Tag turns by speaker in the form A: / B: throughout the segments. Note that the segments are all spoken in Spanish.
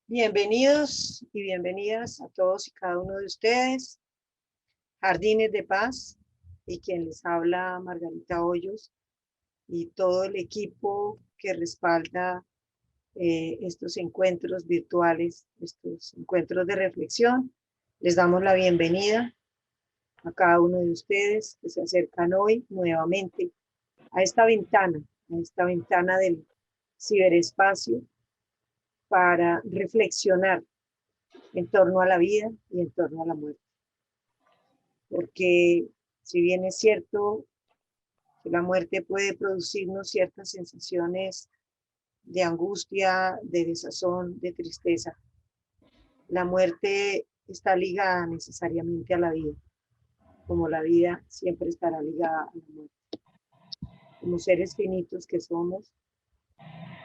A: Bienvenidos y bienvenidas a todos y cada uno de ustedes, Jardines de Paz, y quien les habla, Margarita Hoyos, y todo el equipo que respalda estos encuentros virtuales, estos encuentros de reflexión. Les damos la bienvenida a cada uno de ustedes que se acercan hoy nuevamente a esta ventana del ciberespacio para reflexionar en torno a la vida y en torno a la muerte. Porque si bien es cierto que la muerte puede producirnos ciertas sensaciones de angustia, de desazón, de tristeza, la muerte está ligada necesariamente a la vida, como la vida siempre estará ligada a la muerte. Como seres finitos que somos,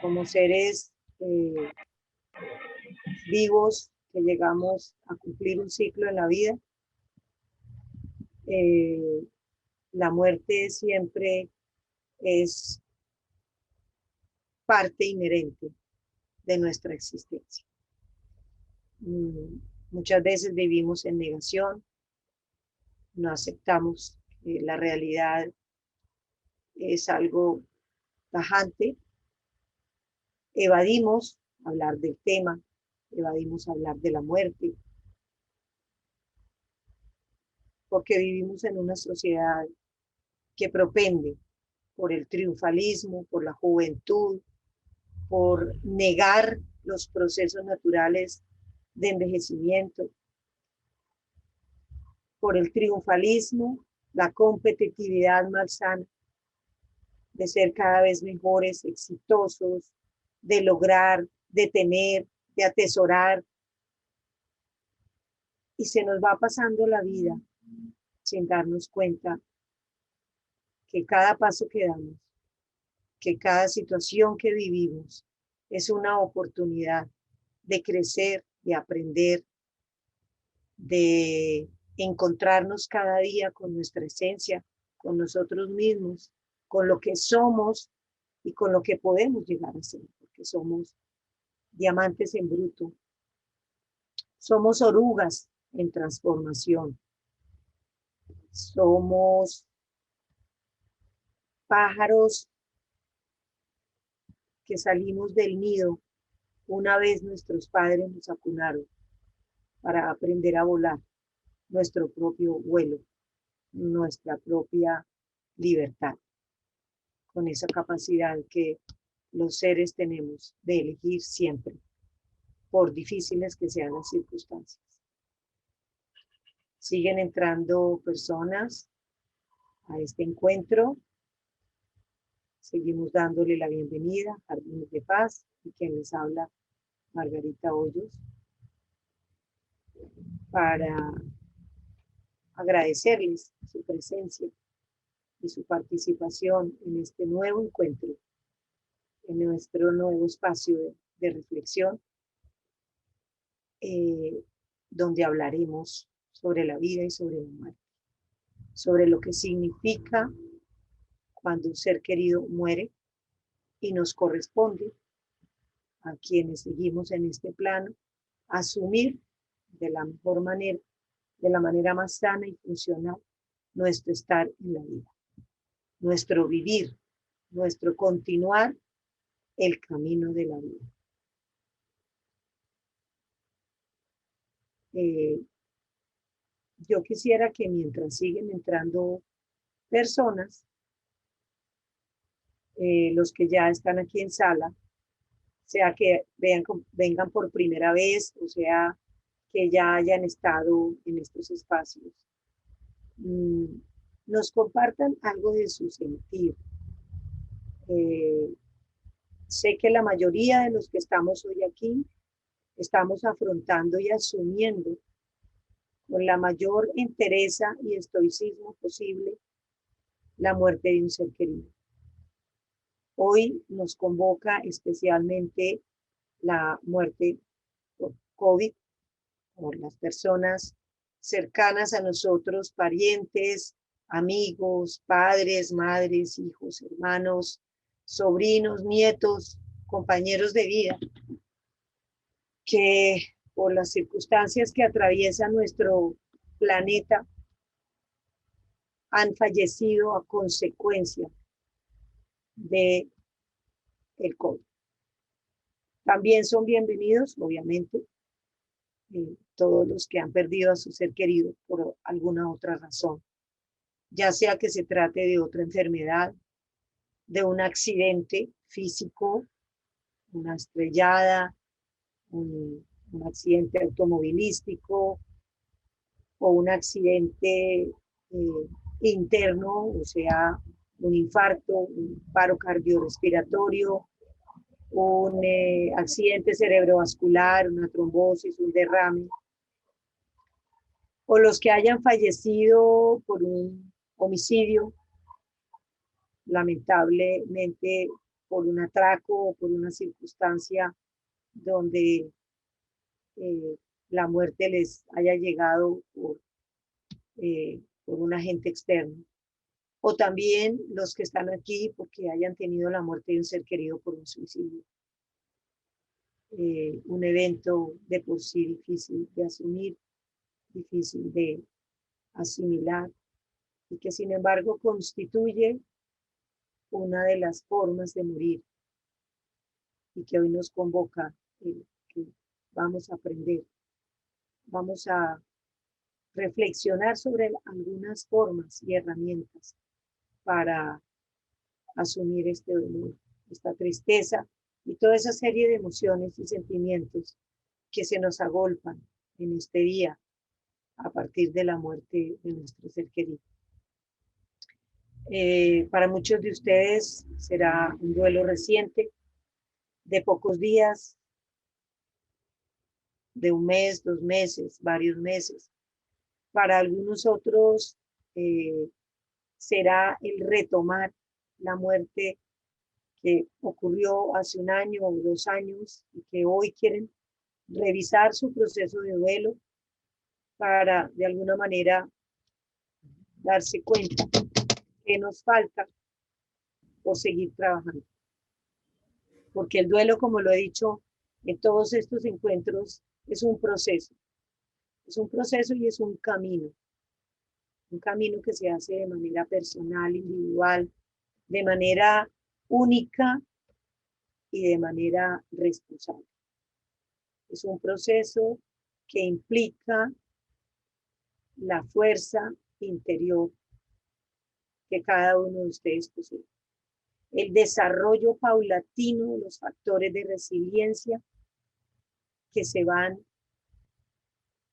A: como seres vivos que llegamos a cumplir un ciclo en la vida, la muerte siempre es parte inherente de nuestra existencia. Muchas veces vivimos en negación, no aceptamos que la realidad es algo tajante, evadimos hablar del tema, evadimos hablar de la muerte, porque vivimos en una sociedad que propende por el triunfalismo, por la juventud, por negar los procesos naturales de envejecimiento, por el triunfalismo, la competitividad malsana, de ser cada vez mejores, exitosos, de lograr, de tener, de atesorar. Y se nos va pasando la vida sin darnos cuenta que cada paso que damos, que cada situación que vivimos es una oportunidad de crecer, de aprender, de encontrarnos cada día con nuestra esencia, con nosotros mismos, con lo que somos y con lo que podemos llegar a ser, porque somos diamantes en bruto, somos orugas en transformación, somos pájaros que salimos del nido una vez nuestros padres nos acunaron para aprender a volar nuestro propio vuelo, nuestra propia libertad, con esa capacidad que los seres tenemos de elegir siempre, por difíciles que sean las circunstancias. Siguen entrando personas a este encuentro. Seguimos dándole la bienvenida a Jardines de Paz y quien les habla, Margarita Hoyos, para agradecerles su presencia y su participación en este nuevo encuentro, en nuestro nuevo espacio de reflexión, donde hablaremos sobre la vida y sobre la muerte, sobre lo que significa cuando un ser querido muere y nos corresponde a quienes seguimos en este plano asumir de la mejor manera, de la manera más sana y funcional, nuestro estar en la vida, nuestro vivir, nuestro continuar el camino de la vida. Yo quisiera que mientras siguen entrando personas, los que ya están aquí en sala, sea que vengan por primera vez, o sea que ya hayan estado en estos espacios, nos compartan algo de su sentir. Sé que la mayoría de los que estamos hoy aquí estamos afrontando y asumiendo con la mayor entereza y estoicismo posible la muerte de un ser querido. Hoy nos convoca especialmente la muerte por COVID, por las personas cercanas a nosotros, parientes, amigos, padres, madres, hijos, hermanos, sobrinos, nietos, compañeros de vida, que por las circunstancias que atraviesa nuestro planeta han fallecido a consecuencia de el COVID. También son bienvenidos, obviamente, todos los que han perdido a su ser querido por alguna otra razón, ya sea que se trate de otra enfermedad, de un accidente físico, una estrellada, un accidente automovilístico o un accidente interno, o sea, un infarto, un paro cardiorrespiratorio, un accidente cerebrovascular, una trombosis, un derrame, o los que hayan fallecido por un homicidio, lamentablemente por un atraco o por una circunstancia donde la muerte les haya llegado por un agente externo. O también los que están aquí porque hayan tenido la muerte de un ser querido por un suicidio. Un evento de por sí difícil de asumir, difícil de asimilar, y que sin embargo constituye una de las formas de morir, y que hoy nos convoca, que vamos a aprender, vamos a reflexionar sobre algunas formas y herramientas para asumir este dolor, esta tristeza y toda esa serie de emociones y sentimientos que se nos agolpan en este día a partir de la muerte de nuestro ser querido. Para muchos de ustedes será un duelo reciente, de pocos días, de un mes, 2 meses, varios meses. Para algunos otros será el retomar la muerte que ocurrió hace 1 año o 2 años y que hoy quieren revisar su proceso de duelo para de alguna manera darse cuenta que nos falta o seguir trabajando. Porque el duelo, como lo he dicho en todos estos encuentros, es un proceso. Es un proceso y es un camino que se hace de manera personal, individual, de manera única y de manera responsable. Es un proceso que implica la fuerza interior que cada uno de ustedes posee. El desarrollo paulatino de los factores de resiliencia que se van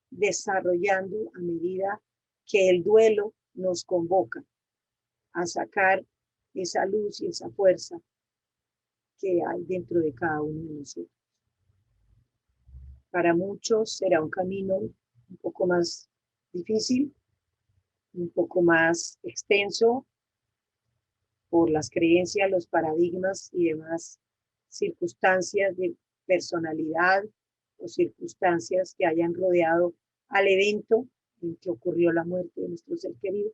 A: desarrollando a medida que el duelo nos convoca a sacar esa luz y esa fuerza que hay dentro de cada uno de nosotros. Para muchos será un camino un poco más difícil, un poco más extenso por las creencias, los paradigmas y demás circunstancias de personalidad o circunstancias que hayan rodeado al evento en que ocurrió la muerte de nuestro ser querido.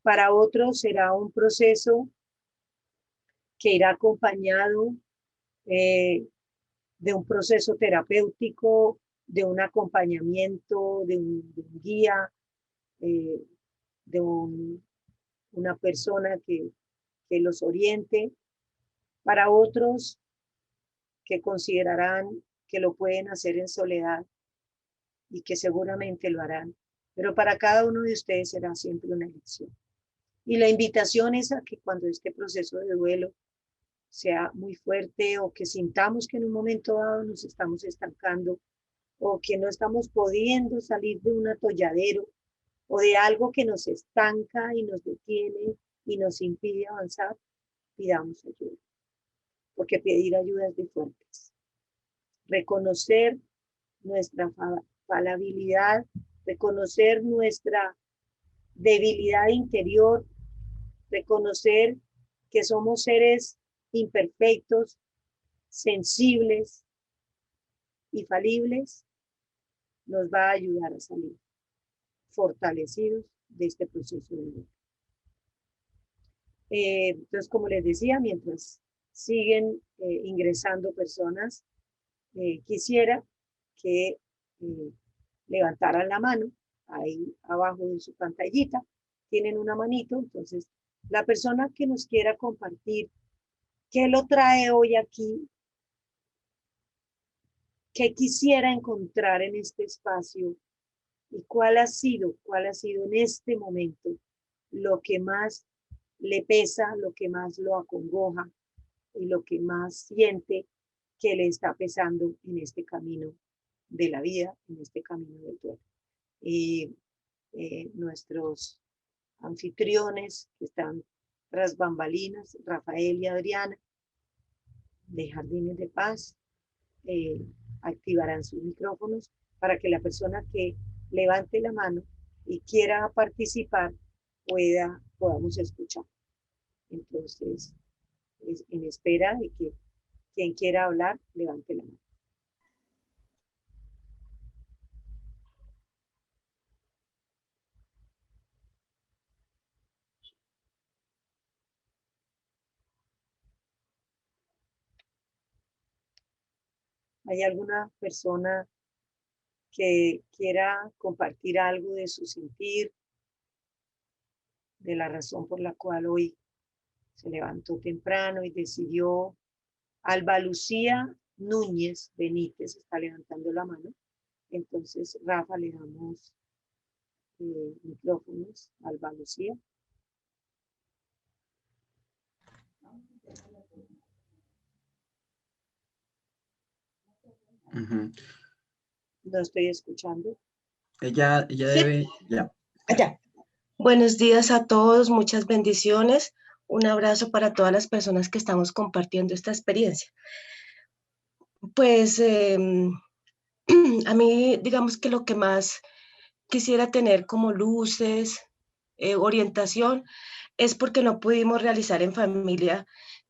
A: Para otros será un proceso que irá acompañado de un proceso terapéutico, de un acompañamiento, de un guía, de una persona que los oriente. Para otros que considerarán que lo pueden hacer en soledad y que seguramente lo harán. Pero para cada uno de ustedes será siempre una elección. Y la invitación es a que cuando este proceso de duelo sea muy fuerte o que sintamos que en un momento dado nos estamos estancando o que no estamos pudiendo salir de un atolladero o de algo que nos estanca y nos detiene y nos impide avanzar, pidamos ayuda. Porque pedir ayuda es de fuertes. Reconocer nuestra falabilidad, reconocer nuestra debilidad interior, reconocer que somos seres imperfectos, sensibles y falibles, nos va a ayudar a salir fortalecidos de este proceso de vida. Entonces, como les decía, mientras siguen ingresando personas, quisiera que levantaran la mano. Ahí abajo de su pantallita tienen una manito. Entonces, la persona que nos quiera compartir qué lo trae hoy aquí, qué quisiera encontrar en este espacio y cuál ha sido en este momento lo que más le pesa, lo que más lo acongoja y lo que más siente que le está pesando en este camino de la vida, en este camino del duelo. Y nuestros anfitriones que están tras bambalinas, Rafael y Adriana, de Jardines de Paz, activarán sus micrófonos para que la persona que levante la mano y quiera participar podamos escuchar. Entonces, en espera de que quien quiera hablar, levante la mano. ¿Hay alguna persona que quiera compartir algo de su sentir, de la razón por la cual hoy se levantó temprano y decidió? Alba Lucía Núñez Benítez está levantando la mano. Entonces, Rafa, le damos micrófonos a Alba Lucía. No estoy escuchando.
B: Ella
C: ¿Sí?
B: debe, ya.
C: Allá. Buenos días a todos, muchas bendiciones. Un abrazo para todas las personas que estamos compartiendo esta experiencia. Pues a mí, digamos que lo que más quisiera tener como luces, orientación, es porque no pudimos realizar en familia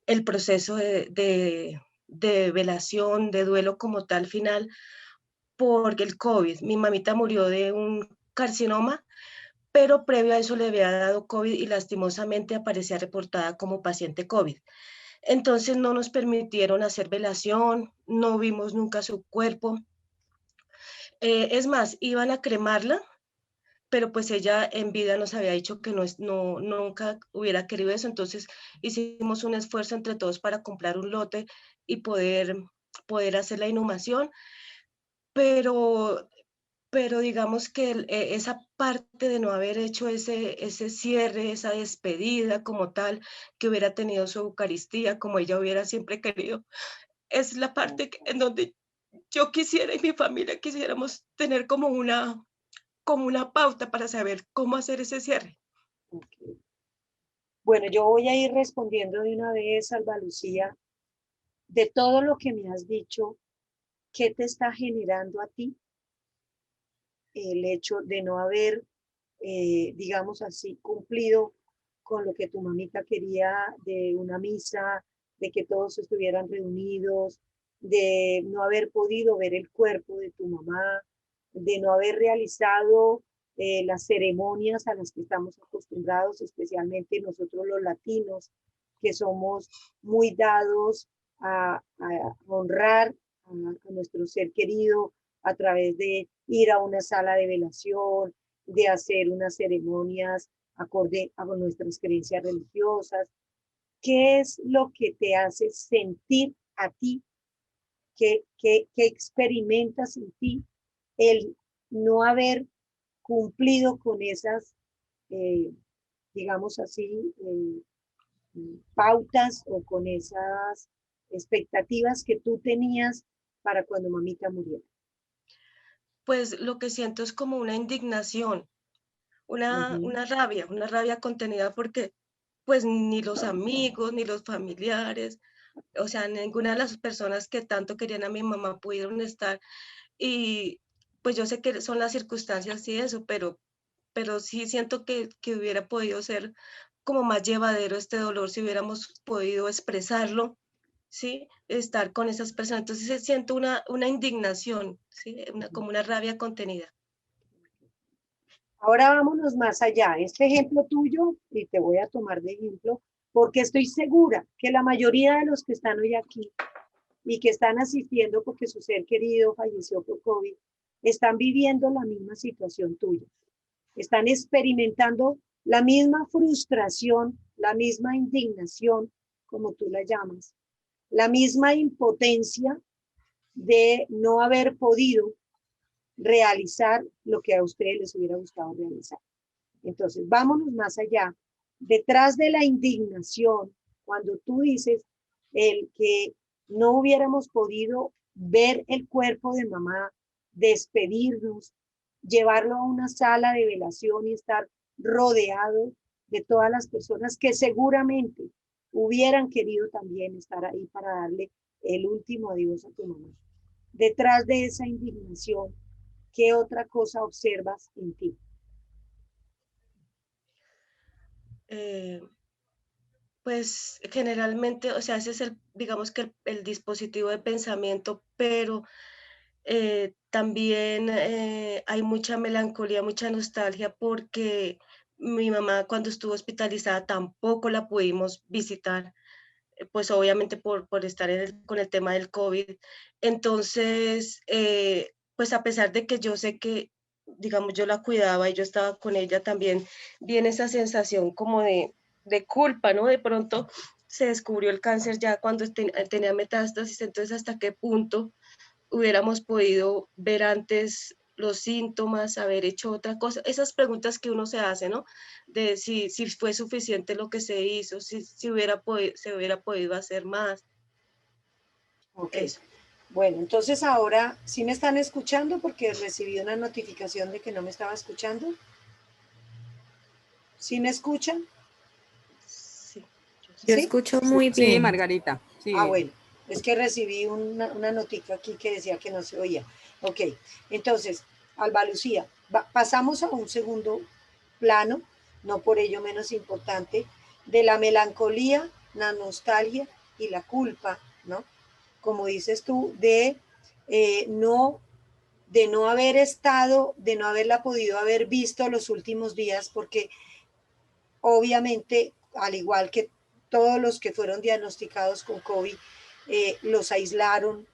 C: el proceso de velación, de duelo como tal final, por el COVID. Mi mamita murió de un carcinoma, pero previo a eso le había dado COVID y lastimosamente aparecía reportada como paciente COVID. Entonces no nos permitieron hacer velación, no vimos nunca su cuerpo. Es más, iban a cremarla, pero pues ella en vida nos había dicho que nunca hubiera querido eso. Entonces hicimos un esfuerzo entre todos para comprar un lote y poder hacer la inhumación, pero digamos que esa parte de no haber hecho ese cierre, esa despedida como tal, que hubiera tenido su Eucaristía como ella hubiera siempre querido, es la parte en donde yo quisiera y mi familia quisiéramos tener como una pauta para saber cómo hacer ese cierre.
A: Okay. Bueno, yo voy a ir respondiendo de una vez, Alba Lucía, de todo lo que me has dicho. ¿Qué te está generando a ti el hecho de no haber, digamos así, cumplido con lo que tu mamita quería de una misa, de que todos estuvieran reunidos, de no haber podido ver el cuerpo de tu mamá, de no haber realizado las ceremonias a las que estamos acostumbrados, especialmente nosotros los latinos, que somos muy dados a honrar a nuestro ser querido a través de ir a una sala de velación, de hacer unas ceremonias acorde a nuestras creencias religiosas? ¿Qué es lo que te hace sentir a ti? ¿Qué experimentas en ti el no haber cumplido con esas, eh, digamos así, pautas o con esas expectativas que tú tenías para cuando mamita muriera?
C: Pues lo que siento es como una indignación, una rabia contenida porque pues ni los amigos, ni los familiares, o sea, ninguna de las personas que tanto querían a mi mamá pudieron estar. Y pues yo sé que son las circunstancias y eso, pero sí siento que hubiera podido ser como más llevadero este dolor si hubiéramos podido expresarlo, ¿sí? Estar con esas personas. Entonces siento una indignación, ¿sí? Como una rabia contenida.
A: Ahora vámonos más allá. Este ejemplo tuyo, y te voy a tomar de ejemplo, porque estoy segura que la mayoría de los que están hoy aquí y que están asistiendo porque su ser querido falleció por COVID, están viviendo la misma situación tuya. Están experimentando la misma frustración, la misma indignación, como tú la llamas, la misma impotencia de no haber podido realizar lo que a ustedes les hubiera gustado realizar. Entonces, vámonos más allá. Detrás de la indignación, cuando tú dices el que no hubiéramos podido ver el cuerpo de mamá, despedirnos, llevarlo a una sala de velación y estar rodeado de todas las personas que seguramente hubieran querido también estar ahí para darle el último adiós a tu mamá. Detrás de esa indignación, ¿qué otra cosa observas en ti?
C: Eh, pues generalmente, o sea, ese es el, digamos que el dispositivo de pensamiento, pero también hay mucha melancolía, mucha nostalgia porque mi mamá cuando estuvo hospitalizada tampoco la pudimos visitar, pues obviamente por estar con el tema del COVID. Entonces, pues a pesar de que yo sé que, digamos, yo la cuidaba y yo estaba con ella también, viene esa sensación como de culpa, ¿no? De pronto se descubrió el cáncer ya cuando tenía metástasis, entonces hasta qué punto hubiéramos podido ver antes los síntomas, haber hecho otra cosa, esas preguntas que uno se hace, ¿no? De si fue suficiente lo que se hizo, si se hubiera podido hacer más,
A: Ok.
C: eso.
A: Bueno, entonces ahora sí me están escuchando porque recibí una notificación de que no me estaba escuchando. ¿Sí me escuchan?
C: Sí, yo
B: Yo
C: sí.
A: ¿Sí?
B: escucho muy
D: Sí,
B: bien.
D: Margarita,
A: Ah,
D: sí.
A: bueno, es que recibí una noticia aquí que decía que no se oía. Ok, entonces, Alba Lucía, pasamos a un segundo plano, no por ello menos importante, de la melancolía, la nostalgia y la culpa, ¿no? Como dices tú, no, de no haber estado, de no haberla podido haber visto los últimos días, porque obviamente, al igual que todos los que fueron diagnosticados con COVID, los aislaron,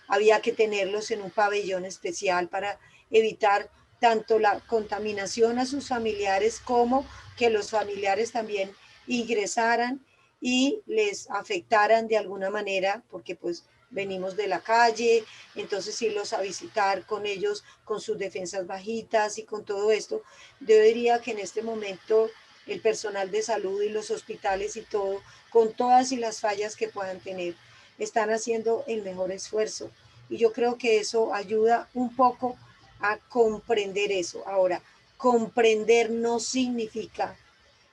A: había que tenerlos en un pabellón especial para evitar tanto la contaminación a sus familiares como que los familiares también ingresaran y les afectaran de alguna manera, porque pues venimos de la calle, entonces irlos a visitar con ellos, con sus defensas bajitas y con todo esto, yo diría que en este momento el personal de salud y los hospitales y todo, con todas y las fallas que puedan tener, están haciendo el mejor esfuerzo. Y yo creo que eso ayuda un poco a comprender eso. Ahora, comprender no significa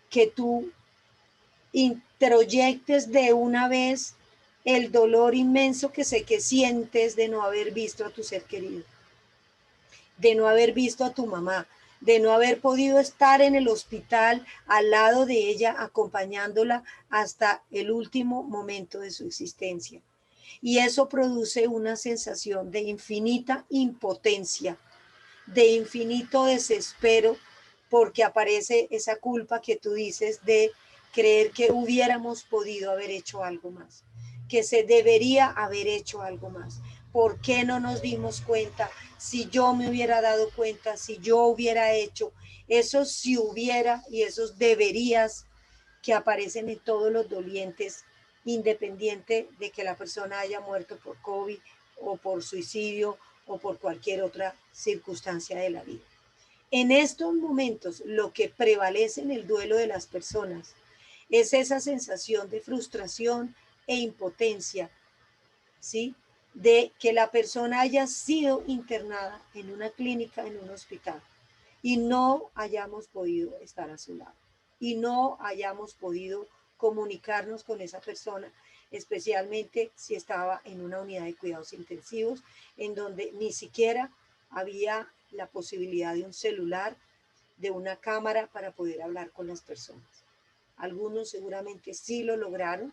A: que tú introyectes de una vez el dolor inmenso que sé que sientes de no haber visto a tu ser querido, de no haber visto a tu mamá, de no haber podido estar en el hospital al lado de ella, acompañándola hasta el último momento de su existencia. Y eso produce una sensación de infinita impotencia, de infinito desespero, porque aparece esa culpa que tú dices de creer que hubiéramos podido haber hecho algo más, que se debería haber hecho algo más. ¿Por qué no nos dimos cuenta? Si yo me hubiera dado cuenta, si yo hubiera hecho, esos si hubiera y esos deberías que aparecen en todos los dolientes, independiente de que la persona haya muerto por COVID o por suicidio o por cualquier otra circunstancia de la vida. En estos momentos, lo que prevalece en el duelo de las personas es esa sensación de frustración e impotencia, ¿sí? De que la persona haya sido internada en una clínica, en un hospital, y no hayamos podido estar a su lado, y no hayamos podido comunicarnos con esa persona, especialmente si estaba en una unidad de cuidados intensivos, en donde ni siquiera había la posibilidad de un celular, de una cámara para poder hablar con las personas. Algunos seguramente sí lo lograron,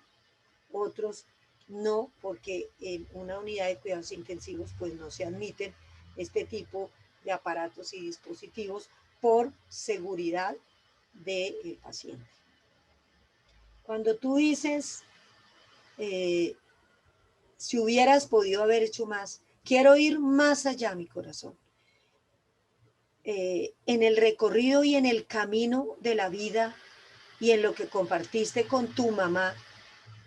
A: otros no, porque en una unidad de cuidados intensivos pues no se admiten este tipo de aparatos y dispositivos por seguridad del paciente. Cuando tú dices, eh, si hubieras podido haber hecho más, quiero ir más allá, mi corazón. En el recorrido y en el camino de la vida y en lo que compartiste con tu mamá,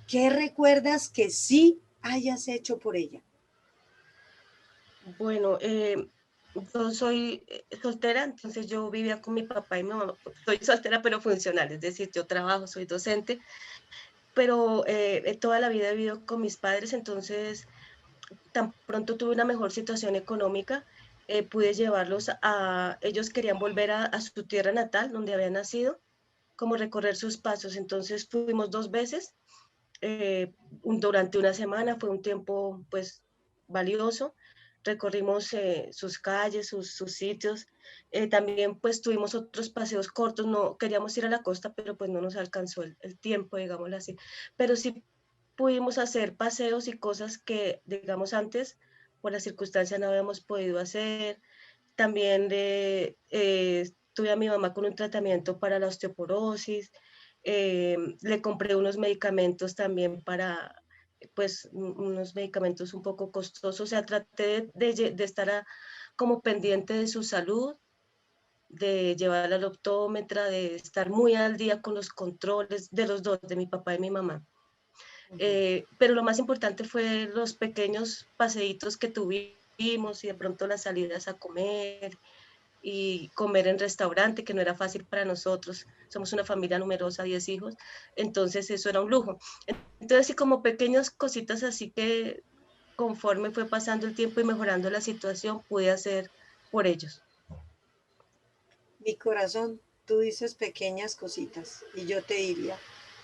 A: ¿qué recuerdas que sí hayas hecho por ella?
C: Bueno, yo soy soltera, entonces yo vivía con mi papá y mi mamá. Soy soltera pero funcional, es decir, yo trabajo, soy docente, pero toda la vida he vivido con mis padres, entonces tan pronto tuve una mejor situación económica, pude llevarlos ellos querían volver a su tierra natal, donde habían nacido, como recorrer sus pasos. Entonces fuimos 2 veces, durante una semana, fue un tiempo pues valioso. Recorrimos sus calles, sus sitios. También pues tuvimos otros paseos cortos, no queríamos ir a la costa, pero pues no nos alcanzó el tiempo, digámoslo así. Pero sí pudimos hacer paseos y cosas que, digamos, antes por las circunstancias no habíamos podido hacer. También tuve a mi mamá con un tratamiento para la osteoporosis, le compré unos medicamentos también para, pues, unos medicamentos un poco costosos, o sea, traté de estar como pendiente de su salud, de llevarla al optómetra, de estar muy al día con los controles de los dos, de mi papá y mi mamá. Pero lo más importante fue los pequeños paseitos que tuvimos y de pronto las salidas a comer y comer en restaurante, que no era fácil para nosotros. Somos una familia numerosa, 10 hijos, entonces eso era un lujo. Entonces, sí, como pequeñas cositas así que conforme fue pasando el tiempo y mejorando la situación, pude hacer por ellos.
A: Mi corazón, tú dices pequeñas cositas y yo te diría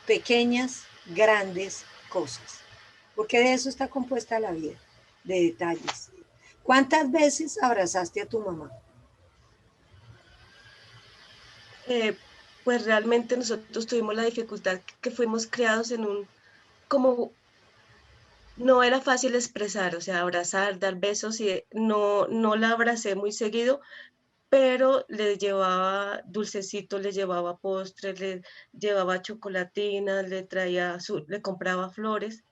A: pequeñas, grandes cosas, porque de eso está compuesta la vida, de detalles. ¿Cuántas veces abrazaste a tu mamá?
C: Eh, pues realmente nosotros tuvimos la dificultad que fuimos criados en como no era fácil expresar, o sea, abrazar, dar besos, y no la abracé muy seguido, pero le llevaba dulcecitos, le llevaba postres, le llevaba chocolatinas, le compraba flores,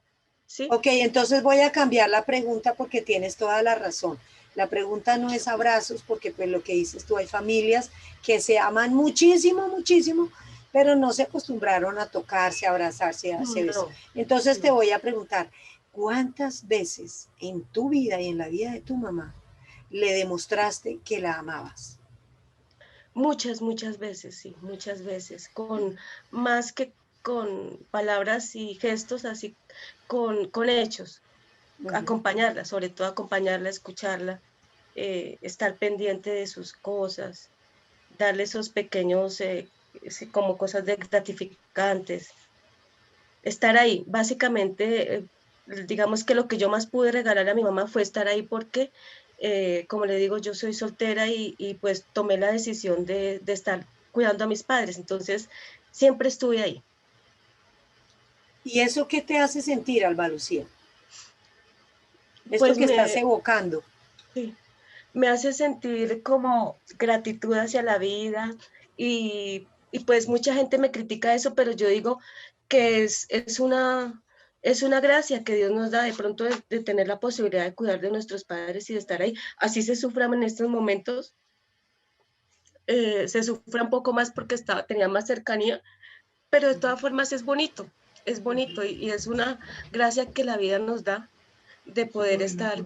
C: ¿sí?
A: Ok, entonces voy a cambiar la pregunta porque tienes toda la razón. La pregunta no es abrazos, porque pues lo que dices tú, hay familias que se aman muchísimo, muchísimo, pero no se acostumbraron a tocarse, a abrazarse, a hacer eso.
C: No,
A: Entonces te
C: no.
A: voy a preguntar, ¿cuántas veces en tu vida y en la vida de tu mamá le demostraste que la amabas?
C: Muchas, muchas veces, sí, muchas veces, más que con palabras y gestos, así con hechos,
A: Uh -huh.
C: acompañarla, sobre todo acompañarla, escucharla, estar pendiente de sus cosas, darle esos pequeños, sí, como cosas gratificantes, estar ahí. Básicamente, digamos que lo que yo más pude regalar a mi mamá fue estar ahí porque, como le digo, yo soy soltera y pues tomé la decisión de estar cuidando a mis padres, entonces siempre estuve ahí.
A: ¿Y eso qué te hace sentir, Alba Lucía? Esto
C: Pues
A: que estás evocando.
C: sí, me hace sentir como gratitud hacia la vida y pues mucha gente me critica eso, pero yo digo que es una gracia que Dios nos da de pronto de tener la posibilidad de cuidar de nuestros padres y de estar ahí. Así se sufran en estos momentos, se sufra un poco más porque tenía más cercanía, pero de todas formas es bonito y es una gracia que la vida nos da de poder estar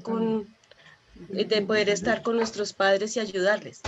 C: de poder estar con nuestros padres y ayudarles.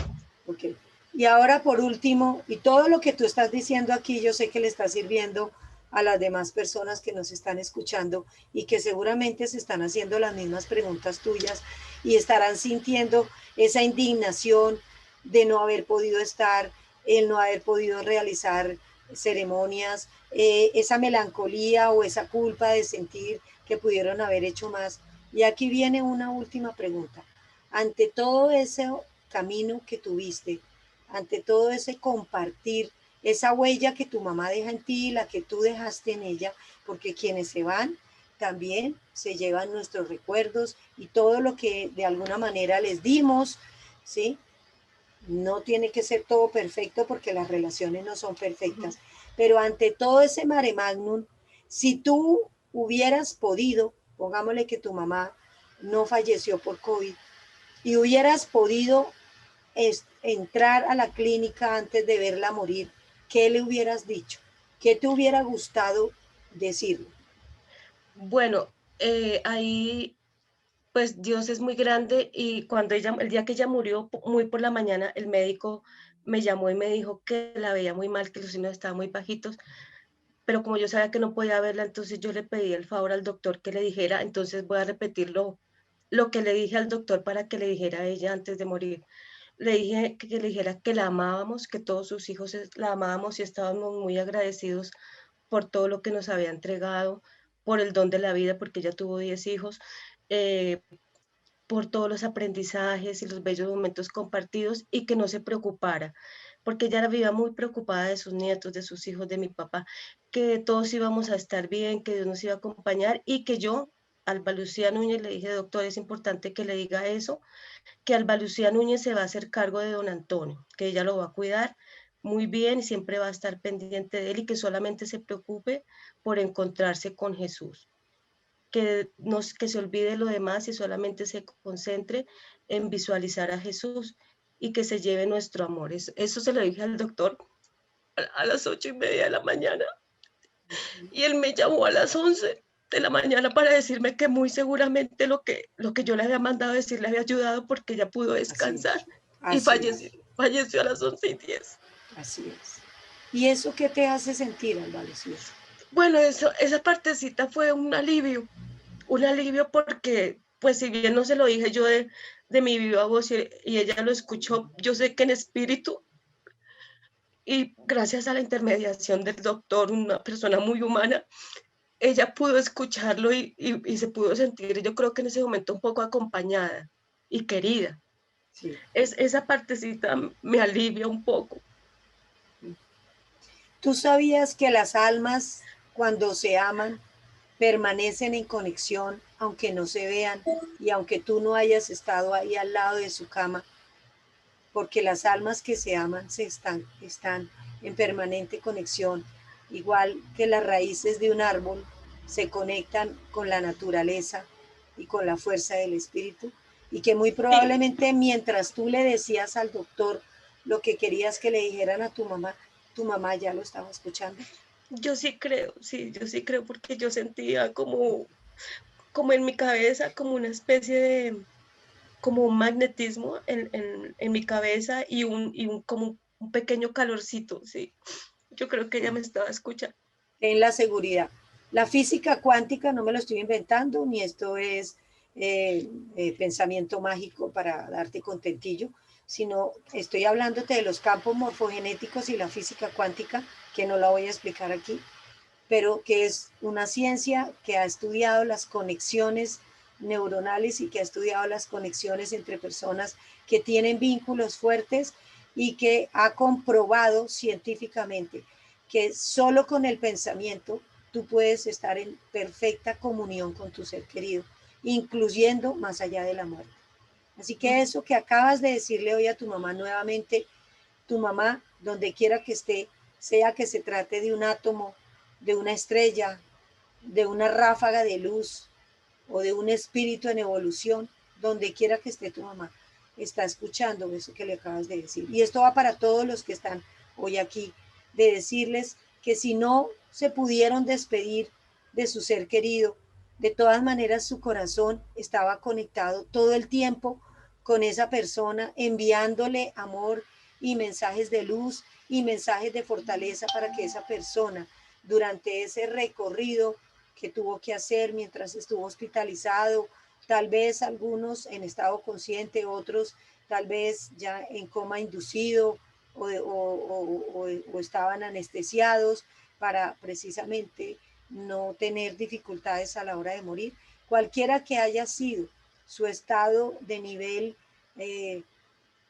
A: Ok. Y ahora por último, y todo lo que tú estás diciendo aquí, yo sé que le está sirviendo a las demás personas que nos están escuchando y que seguramente se están haciendo las mismas preguntas tuyas y estarán sintiendo esa indignación de no haber podido estar, el no haber podido realizar ceremonias, esa melancolía o esa culpa de sentir que pudieron haber hecho más. Y aquí viene una última pregunta. Ante todo ese camino que tuviste, ante todo ese compartir, esa huella que tu mamá deja en ti, la que tú dejaste en ella, porque quienes se van también se llevan nuestros recuerdos y todo lo que de alguna manera les dimos, ¿sí? No tiene que ser todo perfecto porque las relaciones no son perfectas, pero ante todo ese mare magnum, si tú hubieras podido, supongámosle que tu mamá no falleció por COVID y hubieras podido entrar a la clínica antes de verla morir, ¿qué le hubieras dicho? ¿Qué te hubiera gustado decirle?
C: Bueno, ahí pues Dios es muy grande y cuando ella, el día que ella murió, muy por la mañana, el médico me llamó y me dijo que la veía muy mal, que los signos estaban muy bajitos, pero como yo sabía que no podía verla, entonces yo le pedí el favor al doctor que le dijera, entonces voy a repetirlo, lo que le dije al doctor para que le dijera a ella antes de morir. Le dije que le dijera que la amábamos, que todos sus hijos la amábamos y estábamos muy agradecidos por todo lo que nos había entregado, por el don de la vida, porque ella tuvo 10 hijos, eh, por todos los aprendizajes y los bellos momentos compartidos y que no se preocupara, porque ella vivía muy preocupada de sus nietos, de sus hijos, de mi papá, que todos íbamos a estar bien, que Dios nos iba a acompañar y que yo, Alba Lucía Núñez, le dije, doctor, es importante que le diga eso, que Alba Lucía Núñez se va a hacer cargo de don Antonio, que ella lo va a cuidar muy bien y siempre va a estar pendiente de él y que solamente se preocupe por encontrarse con Jesús, que se olvide lo demás y solamente se concentre en visualizar a Jesús y que se lleve nuestro amor. Eso se lo dije al doctor a las 8:30 de la mañana y él me llamó a las 11 de la mañana para decirme que muy seguramente lo que yo le había mandado decir le había ayudado porque ella pudo
A: Así
C: descansar
A: es,
C: y
A: así es,
C: falleció a las 11:10.
A: así es. ¿Y eso qué te hace sentir, Alba Lucía?
C: Bueno, esa partecita fue un alivio porque, pues si bien no se lo dije yo de mi viva voz y ella lo escuchó, yo sé que en espíritu y gracias a la intermediación del doctor, una persona muy humana, ella pudo escucharlo y se pudo sentir, yo creo que en ese momento un poco acompañada y querida.
A: Sí.
C: Esa partecita me alivia un poco.
A: ¿Tú sabías que las almas, cuando se aman, permanecen en conexión, aunque no se vean y aunque tú no hayas estado ahí al lado de su cama? Porque las almas que se aman están en permanente conexión, igual que las raíces de un árbol se conectan con la naturaleza y con la fuerza del espíritu, y que muy
C: Sí,
A: probablemente mientras tú le decías al doctor lo que querías que le dijeran a tu mamá ya lo estaba escuchando.
C: yo sí creo porque yo sentía como en mi cabeza, como una especie de, como un magnetismo en mi cabeza como un pequeño calorcito, sí. Yo creo que ella me estaba escuchando.
A: Ten la seguridad. La física cuántica no me lo estoy inventando, ni esto es pensamiento mágico para darte contentillo, sino estoy hablándote de los campos morfogenéticos y la física cuántica, que no la voy a explicar aquí, pero que es una ciencia que ha estudiado las conexiones neuronales y que ha estudiado las conexiones entre personas que tienen vínculos fuertes y que ha comprobado científicamente que solo con el pensamiento tú puedes estar en perfecta comunión con tu ser querido, incluyendo más allá de la muerte. Así que eso que acabas de decirle hoy a tu mamá nuevamente, tu mamá, donde quiera que esté, sea que se trate de un átomo, de una estrella, de una ráfaga de luz o de un espíritu en evolución, donde quiera que esté tu mamá, está escuchando eso que le acabas de decir. Y esto va para todos los que están hoy aquí, de decirles que si no se pudieron despedir de su ser querido, de todas maneras su corazón estaba conectado todo el tiempo con esa persona, enviándole amor y mensajes de luz y mensajes de fortaleza para que esa persona durante ese recorrido que tuvo que hacer mientras estuvo hospitalizado, tal vez algunos en estado consciente, otros tal vez ya en coma inducido o estaban anestesiados para precisamente no tener dificultades a la hora de morir. Cualquiera que haya sido su estado de nivel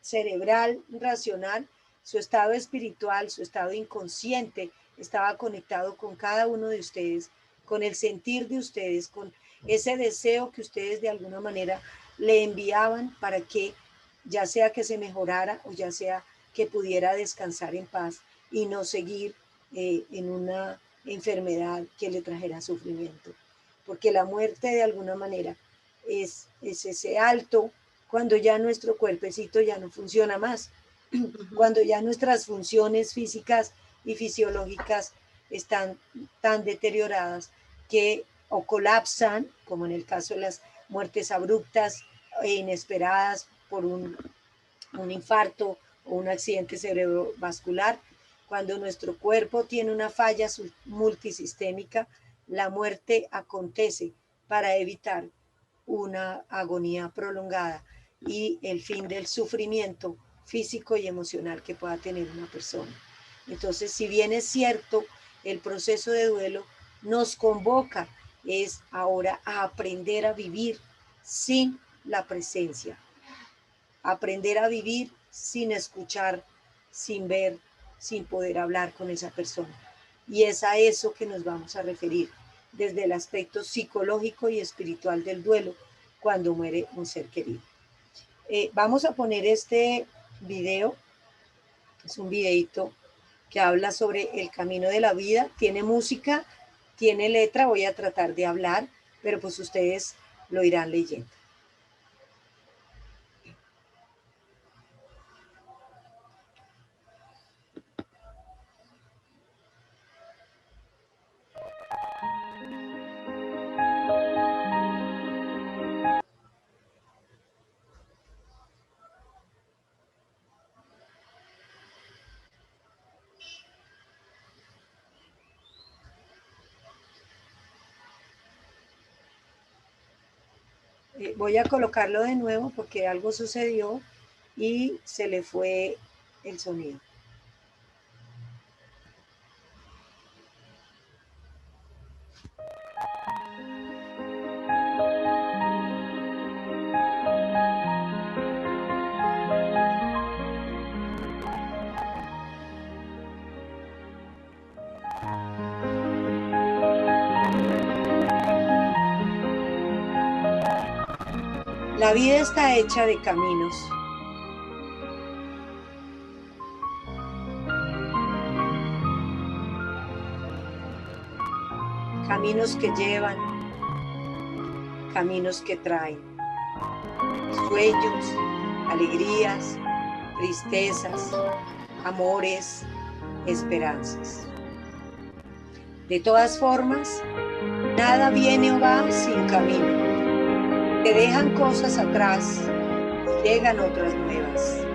A: cerebral, racional, su estado espiritual, su estado inconsciente, estaba conectado con cada uno de ustedes, con el sentir de ustedes, con ese deseo que ustedes de alguna manera le enviaban para que ya sea que se mejorara o ya sea que pudiera descansar en paz y no seguir en una enfermedad que le trajera sufrimiento. porque la muerte de alguna manera es ese alto cuando ya nuestro cuerpecito ya no funciona más, cuando ya nuestras funciones físicas y fisiológicas están tan deterioradas que o colapsan, como en el caso de las muertes abruptas e inesperadas por un infarto o un accidente cerebrovascular. Cuando nuestro cuerpo tiene una falla multisistémica, la muerte acontece para evitar una agonía prolongada y el fin del sufrimiento físico y emocional que pueda tener una persona. Entonces, si bien es cierto, el proceso de duelo nos convoca es ahora a aprender a vivir sin la presencia, aprender a vivir sin escuchar, sin ver, sin poder hablar con esa persona. Y es a eso que nos vamos a referir desde el aspecto psicológico y espiritual del duelo cuando muere un ser querido. Vamos a poner este video, es un videito que habla sobre el camino de la vida, tiene música, tiene letra, voy a tratar de hablar, pero pues ustedes lo irán leyendo. Voy a colocarlo de nuevo porque algo sucedió y se le fue el sonido. La vida está hecha de caminos. Caminos que llevan, caminos que traen. Sueños, alegrías, tristezas, amores, esperanzas. De todas formas, nada viene o va sin camino. Se dejan cosas atrás, llegan otras nuevas.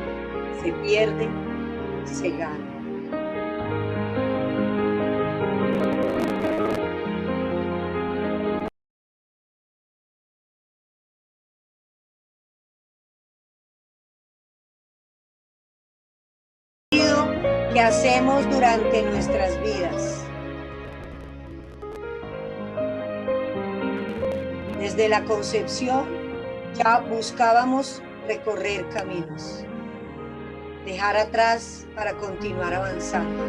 A: Se pierden, se ganan. Que hacemos durante nuestras vidas. Desde la concepción ya buscábamos recorrer caminos, dejar atrás para continuar avanzando.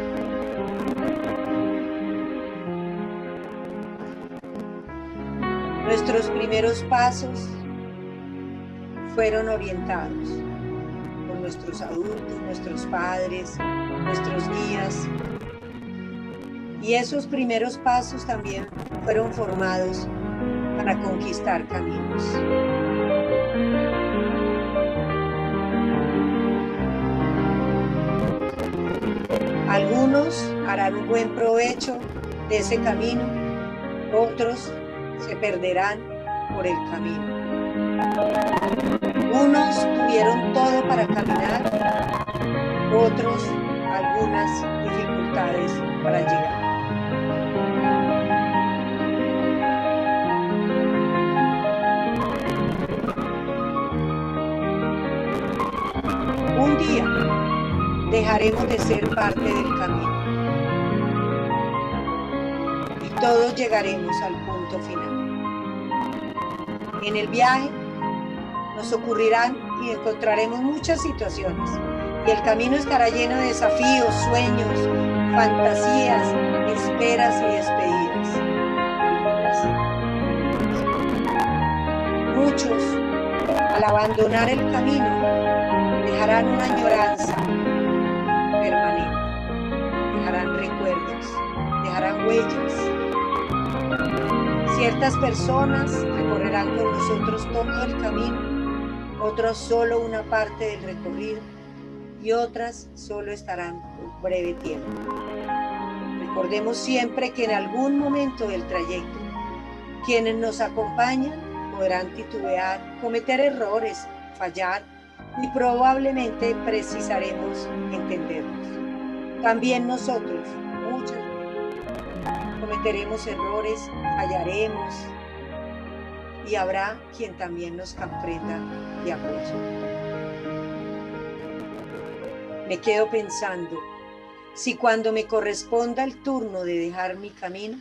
A: Nuestros primeros pasos fueron orientados por nuestros adultos, nuestros padres, nuestros guías. Y esos primeros pasos también fueron formados para conquistar caminos. Algunos harán un buen provecho de ese camino, otros se perderán por el camino. Unos tuvieron todo para caminar, otros algunas dificultades para llegar. Un día dejaremos de ser parte del camino y todos llegaremos al punto final. En el viaje nos ocurrirán y encontraremos muchas situaciones y el camino estará lleno de desafíos, sueños, fantasías, esperas y despedidas. Muchos, al abandonar el camino, dejarán una añoranza permanente, dejarán recuerdos, dejarán huellas. Ciertas personas recorrerán con nosotros todo el camino, otros solo una parte del recorrido y otras solo estarán por breve tiempo. Recordemos siempre que en algún momento del trayecto, quienes nos acompañan podrán titubear, cometer errores, fallar y probablemente precisaremos entenderlos. También nosotros, muchas veces, cometeremos errores, fallaremos y habrá quien también nos comprenda y apoye. Me quedo pensando, si cuando me corresponda el turno de dejar mi camino,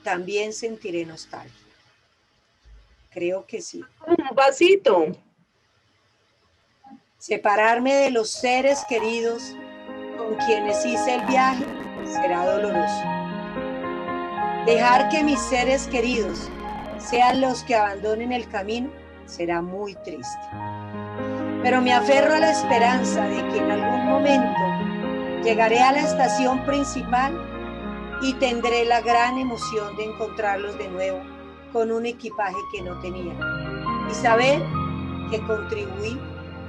A: también sentiré nostalgia. Creo que sí.
B: Un vasito.
A: Separarme de los seres queridos con quienes hice el viaje será doloroso. Dejar que mis seres queridos sean los que abandonen el camino será muy triste. Pero me aferro a la esperanza de que en algún momento llegaré a la estación principal y tendré la gran emoción de encontrarlos de nuevo con un equipaje que no tenía y saber que contribuí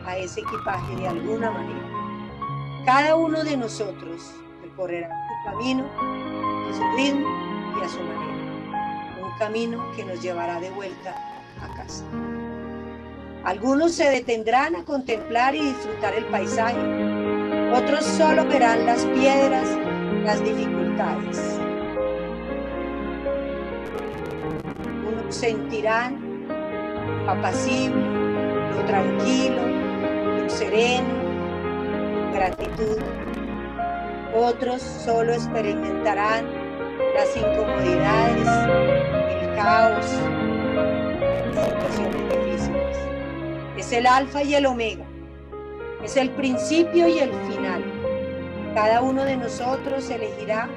A: a ese equipaje de alguna manera. Cada uno de nosotros recorrerá su camino a su ritmo y a su manera, un camino que nos llevará de vuelta a casa. Algunos se detendrán a contemplar y disfrutar el paisaje, otros solo verán las piedras, las dificultades. Unos sentirán lo apacible, lo tranquilo, lo sereno, gratitud. Otros solo experimentarán las incomodidades, el caos, las situaciones difíciles. Es el alfa y el omega, es el principio y el final. Cada uno de nosotros elegirá,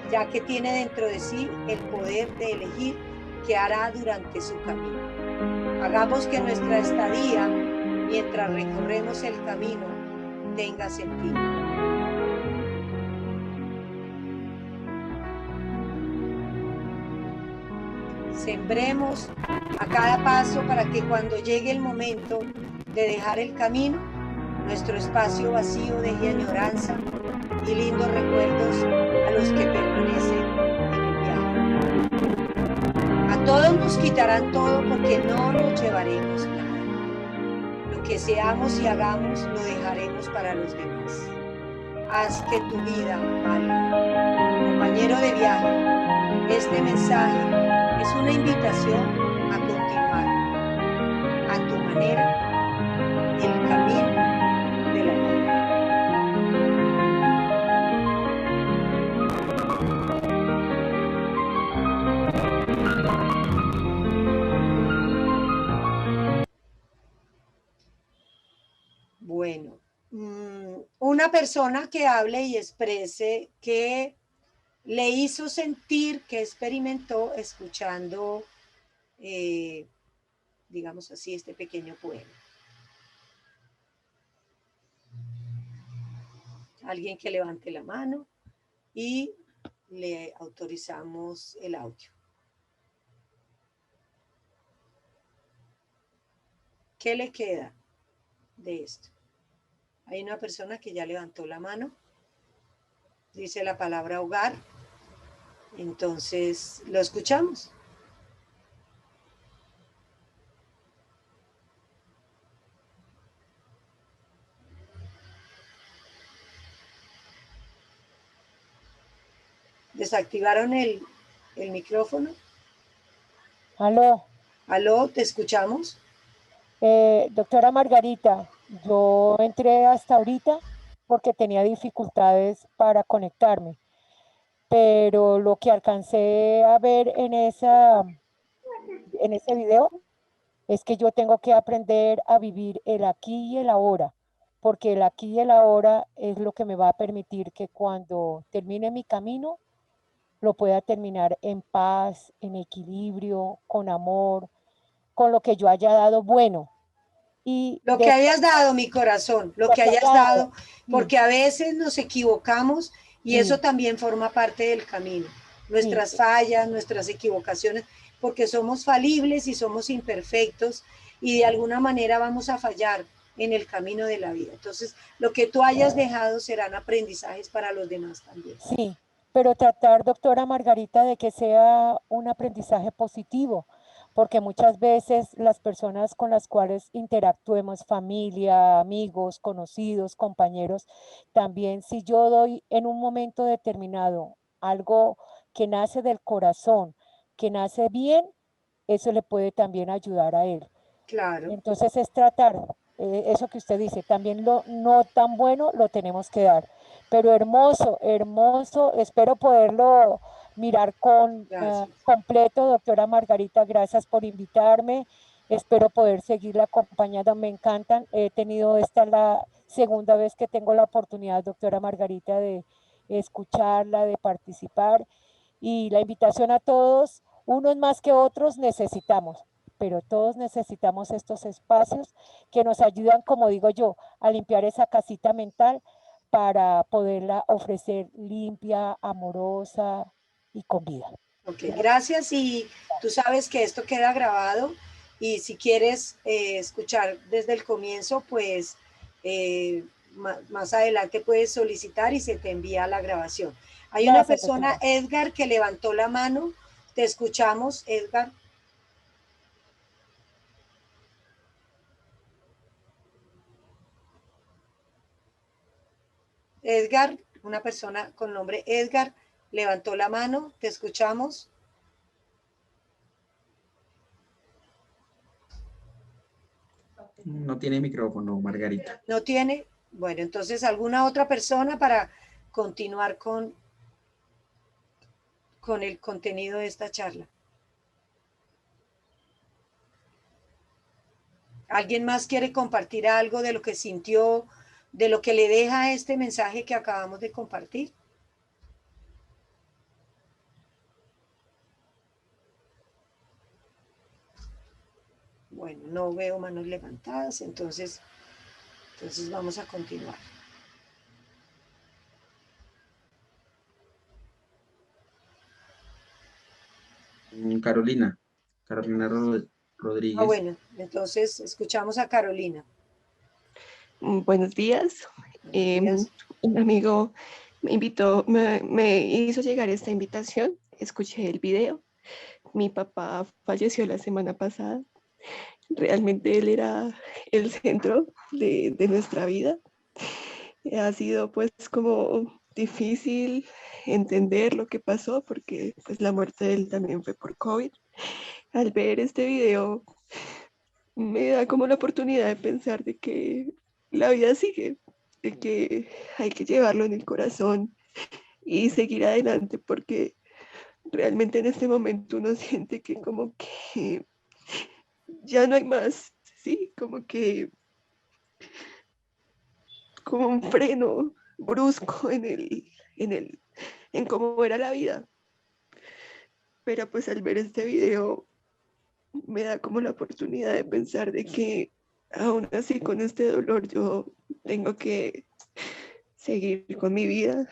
A: ya que tiene dentro de sí el poder de elegir qué hará durante su camino. Hagamos que nuestra estadía, mientras recorremos el camino, tenga sentido. Sembremos a cada paso para que cuando llegue el momento de dejar el camino, nuestro espacio vacío deje añoranza y lindos recuerdos a los que permanecen en el viaje. A todos nos quitarán todo porque no nos llevaremos nada. Lo que seamos y hagamos lo dejaremos para los demás. Haz que tu vida valga. Compañero de viaje, este mensaje es una invitación a continuar a tu manera el camino de la vida. Bueno, una persona que hable y exprese que le hizo sentir, que experimentó escuchando, digamos así, este pequeño poema. Alguien que levante la mano y le autorizamos el audio. ¿Qué le queda de esto? Hay una persona que ya levantó la mano, dice la palabra hogar, entonces lo escuchamos. ¿Desactivaron el micrófono?
D: Aló.
A: Aló, ¿te escuchamos?
D: Doctora Margarita, yo entré hasta ahorita porque tenía dificultades para conectarme, pero lo que alcancé a ver en ese video es que yo tengo que aprender a vivir el aquí y el ahora, porque el aquí y el ahora es lo que me va a permitir que cuando termine mi camino lo pueda terminar en paz, en equilibrio, con amor, con lo que yo haya dado bueno. Y
A: lo que hayas dado, mi corazón, lo que hayas dado, porque a veces nos equivocamos y eso también forma parte del camino. Nuestras fallas, nuestras equivocaciones, porque somos falibles y somos imperfectos y de alguna manera vamos a fallar en el camino de la vida. Entonces, lo que tú hayas dejado serán aprendizajes para los demás también.
D: Sí, pero tratar, doctora Margarita, de que sea un aprendizaje positivo, porque muchas veces las personas con las cuales interactuemos, familia, amigos, conocidos, compañeros, también si yo doy en un momento determinado algo que nace del corazón, que nace bien, eso le puede también ayudar a él.
A: Claro.
D: Entonces es tratar, eso que usted dice, también lo no tan bueno lo tenemos que dar. Pero hermoso, hermoso, espero poderlo mirar con
A: Gracias.
D: completo, doctora Margarita, gracias por invitarme. Espero poder seguirla acompañando, me encantan. He tenido, esta la segunda vez que tengo la oportunidad, doctora Margarita, de escucharla, de participar. Y la invitación a todos, unos más que otros, necesitamos, pero todos necesitamos estos espacios que nos ayudan, como digo yo, a limpiar esa casita mental para poderla ofrecer limpia, amorosa y con vida.
A: Ok, gracias. Y tú sabes que esto queda grabado y si quieres escuchar desde el comienzo, pues más adelante puedes solicitar y se te envía la grabación. Hay una
D: Gracias,
A: persona,
D: doctora.
A: Edgar, que levantó la mano. Te escuchamos, Edgar. Edgar, una persona con nombre Edgar, levantó la mano. Te escuchamos.
B: No tiene micrófono, Margarita.
A: ¿No tiene? Bueno, entonces alguna otra persona para continuar con el contenido de esta charla. ¿Alguien más quiere compartir algo de lo que sintió, de lo que le deja este mensaje que acabamos de compartir? Bueno, no veo manos levantadas, entonces vamos a continuar.
B: Carolina, Carolina
A: Ah,
B: Rodríguez.
A: bueno, entonces escuchamos a Carolina.
E: Buenos días.
A: Buenos días.
E: Un amigo me invitó, me hizo llegar esta invitación. Escuché el video. Mi papá falleció la semana pasada. Realmente él era el centro de nuestra vida. Ha sido pues como difícil entender lo que pasó porque pues la muerte de él también fue por COVID. Al ver este video me da como la oportunidad de pensar de que la vida sigue, de que hay que llevarlo en el corazón y seguir adelante porque realmente en este momento uno siente que como que ya no hay más, ¿sí? Como un freno brusco en cómo era la vida. Pero pues al ver este video me da como la oportunidad de pensar de que aún así con este dolor yo tengo que seguir con mi vida,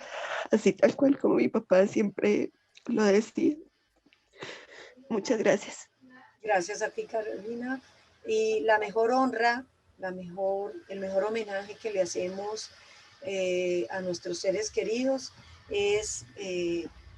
E: así tal cual como mi papá siempre lo decía. Muchas gracias.
A: Gracias a ti, Carolina. Y la mejor honra, el mejor homenaje que le hacemos a nuestros seres queridos es,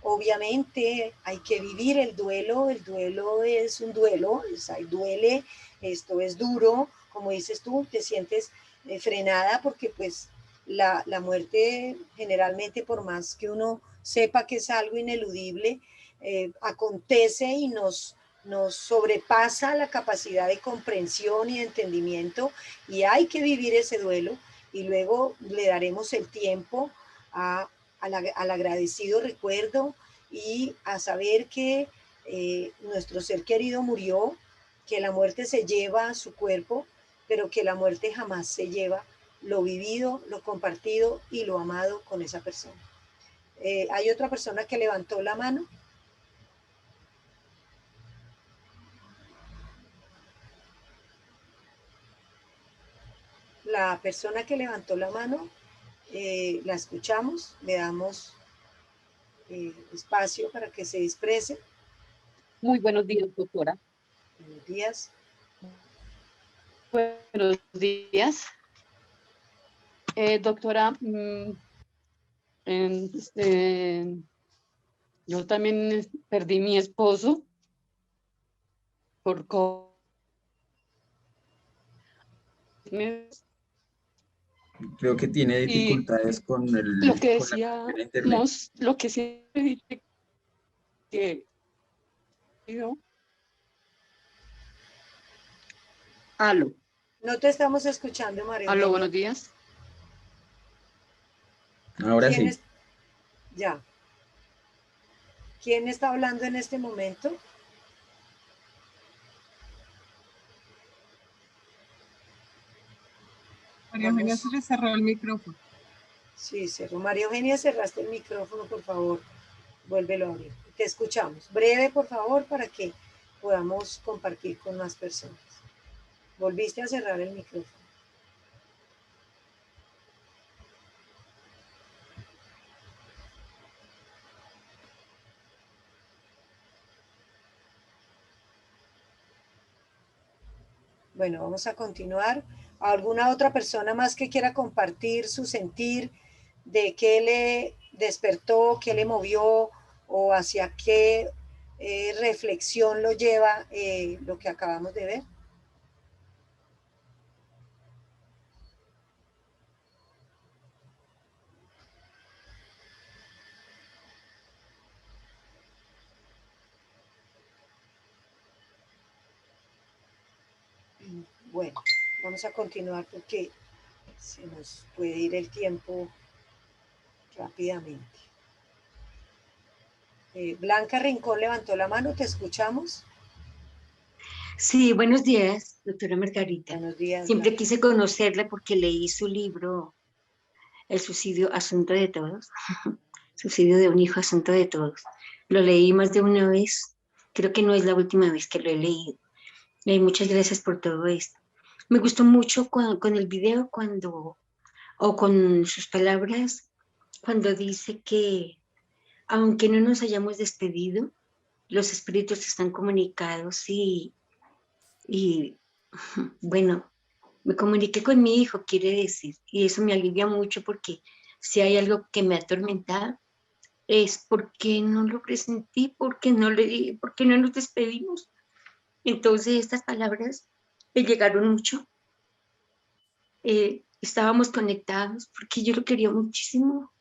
A: obviamente, hay que vivir el duelo es un duelo, duele, esto es duro, como dices tú, te sientes frenada porque pues la muerte generalmente, por más que uno sepa que es algo ineludible, acontece y nos sobrepasa la capacidad de comprensión y de entendimiento y hay que vivir ese duelo y luego le daremos el tiempo al agradecido recuerdo y a saber que nuestro ser querido murió, que la muerte se lleva a su cuerpo, pero que la muerte jamás se lleva lo vivido, lo compartido y lo amado con esa persona. ¿Hay otra persona que levantó la mano? La persona que levantó la mano, la escuchamos, le damos espacio para que se exprese.
F: Muy buenos días, doctora.
A: Buenos días.
F: Buenos días. Doctora, yo también perdí mi esposo por COVID.
B: Creo que tiene dificultades con
F: Lo que
B: con la conexión a internet.
F: decíamos, lo que siempre dije que yo. Aló.
A: No te estamos escuchando, María
F: Aló,
A: Eugenia.
F: buenos días.
B: Ahora
A: ¿Quién
B: sí.
A: es? Ya. ¿Quién está hablando en este momento?
G: María Eugenia se le cerró el micrófono.
A: Sí, cerró. María Eugenia, cerraste el micrófono, por favor. Vuélvelo a abrir. Te escuchamos. Breve, por favor, para que podamos compartir con más personas. Volviste a cerrar el micrófono. Bueno, vamos a continuar. ¿Alguna otra persona más que quiera compartir su sentir de qué le despertó, qué le movió o hacia qué reflexión lo lleva lo que acabamos de ver? Bueno, vamos a continuar porque se nos puede ir el tiempo rápidamente. Blanca Rincón levantó la mano, ¿te escuchamos?
H: Sí, buenos días, doctora Margarita.
A: Buenos días.
H: Siempre
A: Blanca.
H: quise conocerla porque leí su libro, El suicidio, asunto de todos. Suicidio de un hijo, asunto de todos. Lo leí más de una vez. Creo que no es la última vez que lo he leído. Y muchas gracias por todo esto. Me gustó mucho con el video o con sus palabras, cuando dice que aunque no nos hayamos despedido, los espíritus están comunicados y bueno, me comuniqué con mi hijo, quiere decir, y eso me alivia mucho porque si hay algo que me atormenta es porque no lo presentí, porque no le dije, porque no nos despedimos. Entonces estas palabras me llegaron mucho. Estábamos conectados porque yo lo quería muchísimo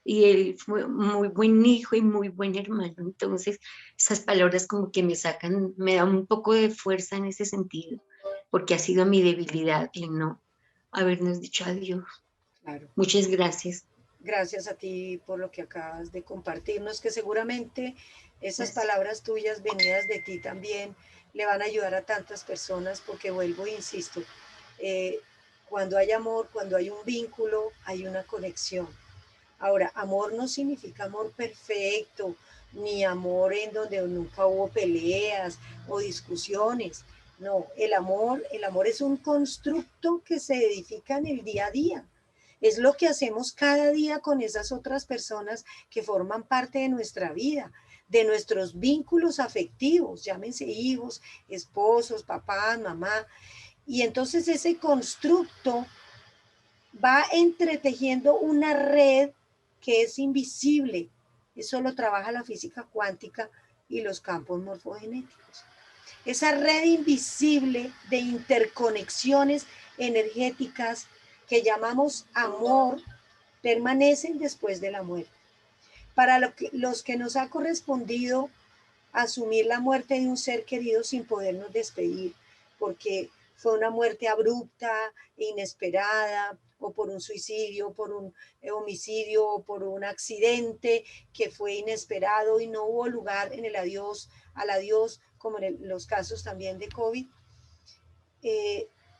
H: y él fue muy buen hijo y muy buen hermano. Entonces esas palabras como que me sacan, me dan un poco de fuerza en ese sentido, porque ha sido mi debilidad el no habernos dicho adiós.
A: Claro.
H: Muchas gracias.
A: Gracias a ti por lo que acabas de compartirnos, que seguramente esas palabras tuyas venidas de ti también le van a ayudar a tantas personas, porque vuelvo e insisto, cuando hay amor, cuando hay un vínculo, hay una conexión. Ahora, amor no significa amor perfecto, ni amor en donde nunca hubo peleas o discusiones. No, el amor es un constructo que se edifica en el día a día. Es lo que hacemos cada día con esas otras personas que forman parte de nuestra vida, de nuestros vínculos afectivos, llámense hijos, esposos, papás, mamá. Y entonces ese constructo va entretejiendo una red que es invisible. Eso lo trabaja la física cuántica y los campos morfogenéticos. Esa red invisible de interconexiones energéticas que llamamos amor permanecen después de la muerte. Para los que nos ha correspondido asumir la muerte de un ser querido sin podernos despedir, porque fue una muerte abrupta, inesperada, o por un suicidio, por un homicidio, o por un accidente que fue inesperado y no hubo lugar en el adiós, al adiós, como en los casos también de COVID.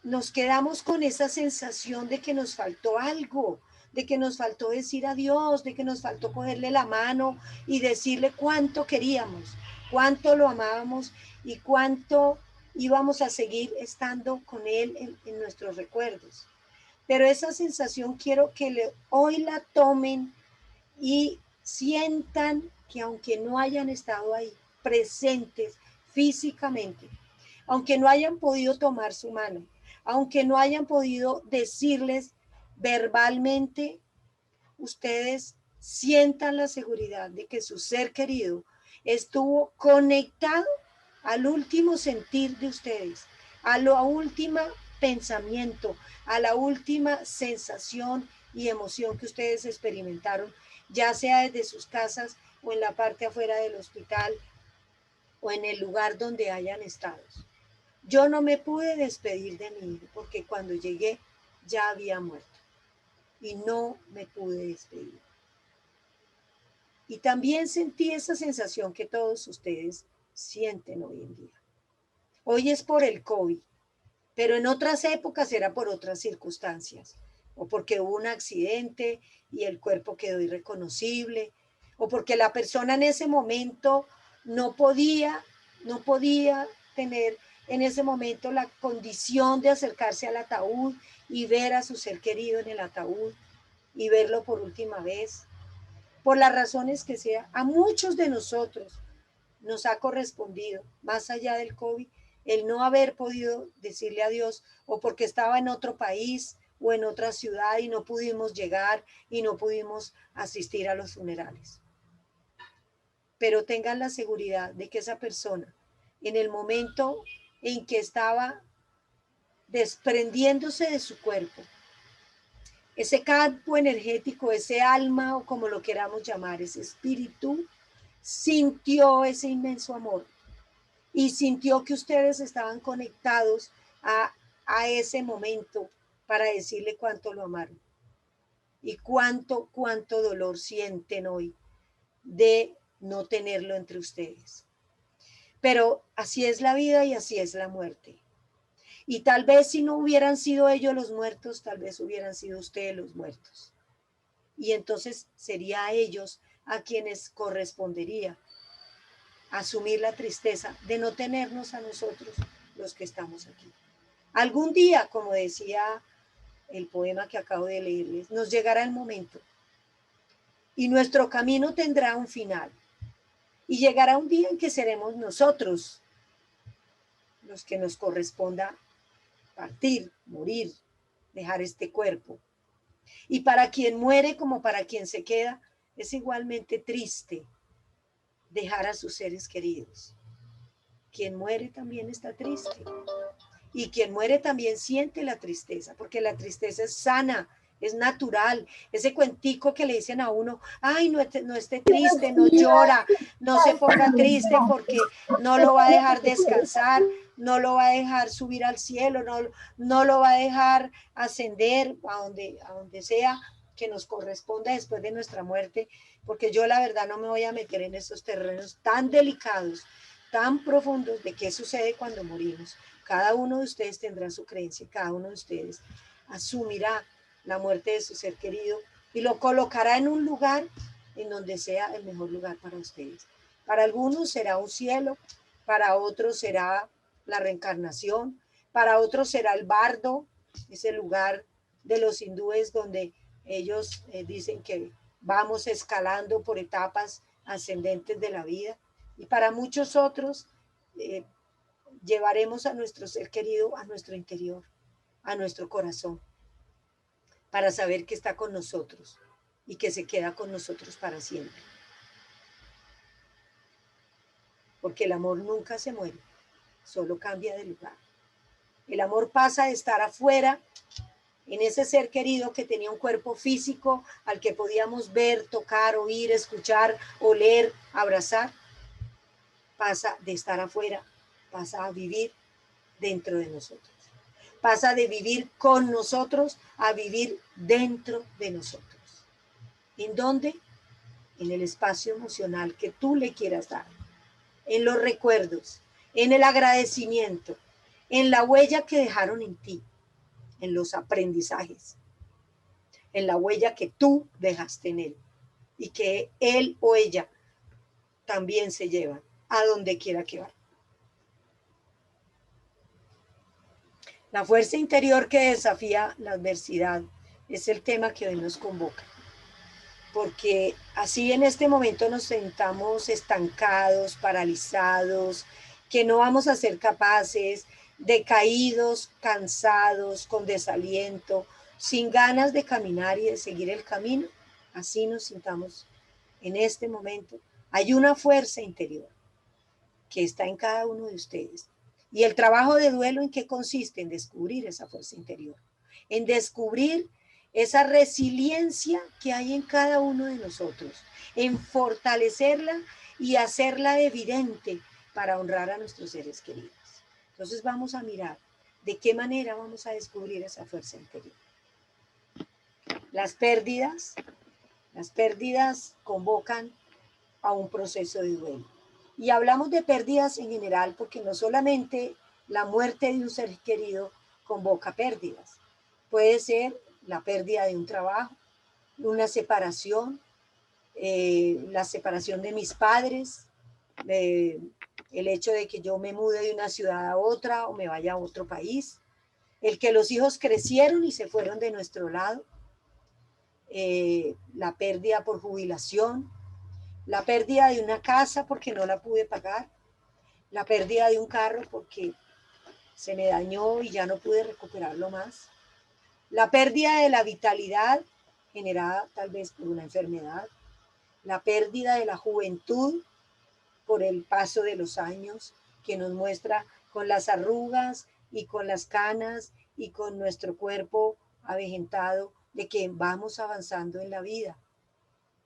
A: Nos quedamos con esa sensación de que nos faltó algo, de que nos faltó decir adiós, de que nos faltó cogerle la mano y decirle cuánto queríamos, cuánto lo amábamos y cuánto íbamos a seguir estando con él en nuestros recuerdos. Pero esa sensación quiero que hoy la tomen y sientan que aunque no hayan estado ahí presentes físicamente, aunque no hayan podido tomar su mano, aunque no hayan podido decirles verbalmente, ustedes sientan la seguridad de que su ser querido estuvo conectado al último sentir de ustedes, a la última pensamiento, a la última sensación y emoción que ustedes experimentaron, ya sea desde sus casas o en la parte afuera del hospital o en el lugar donde hayan estado. Yo no me pude despedir de mi hijo porque cuando llegué ya había muerto y no me pude despedir. Y también sentí esa sensación que todos ustedes sienten hoy en día. Hoy es por el COVID, pero en otras épocas era por otras circunstancias, o porque hubo un accidente y el cuerpo quedó irreconocible, o porque la persona en ese momento no podía tener en ese momento la condición de acercarse al ataúd y ver a su ser querido en el ataúd y verlo por última vez. Por las razones que sea, a muchos de nosotros nos ha correspondido, más allá del COVID, el no haber podido decirle adiós o porque estaba en otro país o en otra ciudad y no pudimos llegar y no pudimos asistir a los funerales. Pero tengan la seguridad de que esa persona, en el momento en que estaba desprendiéndose de su cuerpo, ese campo energético, ese alma o como lo queramos llamar, ese espíritu, sintió ese inmenso amor y sintió que ustedes estaban conectados a ese momento para decirle cuánto lo amaron y cuánto dolor sienten hoy de no tenerlo entre ustedes. Pero así es la vida y así es la muerte. Y tal vez si no hubieran sido ellos los muertos, tal vez hubieran sido ustedes los muertos. Y entonces sería a ellos a quienes correspondería asumir la tristeza de no tenernos a nosotros los que estamos aquí. Algún día, como decía el poema que acabo de leerles, nos llegará el momento y nuestro camino tendrá un final. Y llegará un día en que seremos nosotros los que nos corresponda partir, morir, dejar este cuerpo. Y para quien muere como para quien se queda, es igualmente triste dejar a sus seres queridos. Quien muere también está triste. Y quien muere también siente la tristeza, porque la tristeza es sana, es natural. Ese cuentico que le dicen a uno, ay, no esté triste, no llora, no se ponga triste porque no lo va a dejar descansar, no lo va a dejar subir al cielo, no lo va a dejar ascender a donde sea que nos corresponda después de nuestra muerte, porque yo la verdad no me voy a meter en esos terrenos tan delicados, tan profundos de qué sucede cuando morimos. Cada uno de ustedes tendrá su creencia, cada uno de ustedes asumirá la muerte de su ser querido y lo colocará en un lugar en donde sea el mejor lugar para ustedes. Para algunos será un cielo, para otros será la reencarnación, para otros será el bardo, ese lugar de los hindúes donde ellos dicen que vamos escalando por etapas ascendentes de la vida, y para muchos otros llevaremos a nuestro ser querido a nuestro interior, a nuestro corazón, para saber que está con nosotros y que se queda con nosotros para siempre. Porque el amor nunca se muere, solo cambia de lugar. El amor pasa de estar afuera, en ese ser querido que tenía un cuerpo físico al que podíamos ver, tocar, oír, escuchar, oler, abrazar. Pasa de estar afuera, pasa a vivir dentro de nosotros. Pasa de vivir con nosotros a vivir dentro de nosotros. ¿En dónde? En el espacio emocional que tú le quieras dar, en los recuerdos, en el agradecimiento, en la huella que dejaron en ti, en los aprendizajes, en la huella que tú dejaste en él y que él o ella también se llevan a donde quiera que vaya. La fuerza interior que desafía la adversidad es el tema que hoy nos convoca. porque así en este momento nos sentamos estancados, paralizados, que no vamos a ser capaces, decaídos, cansados, con desaliento, sin ganas de caminar y de seguir el camino, así nos sintamos en este momento. Hay una fuerza interior que está en cada uno de ustedes. Y el trabajo de duelo, ¿en qué consiste? En descubrir esa fuerza interior, en descubrir esa resiliencia que hay en cada uno de nosotros, en fortalecerla y hacerla evidente para honrar a nuestros seres queridos. Entonces vamos a mirar de qué manera vamos a descubrir esa fuerza interior. Las pérdidas convocan a un proceso de duelo. Y hablamos de pérdidas en general porque no solamente la muerte de un ser querido convoca pérdidas. Puede ser la pérdida de un trabajo, una separación, la separación de mis padres, el hecho de que yo me mude de una ciudad a otra o me vaya a otro país, el que los hijos crecieron y se fueron de nuestro lado, la pérdida por jubilación, la pérdida de una casa porque no la pude pagar, la pérdida de un carro porque se me dañó y ya no pude recuperarlo más, la pérdida de la vitalidad generada tal vez por una enfermedad, la pérdida de la juventud por el paso de los años que nos muestra con las arrugas y con las canas y con nuestro cuerpo avejentado de que vamos avanzando en la vida.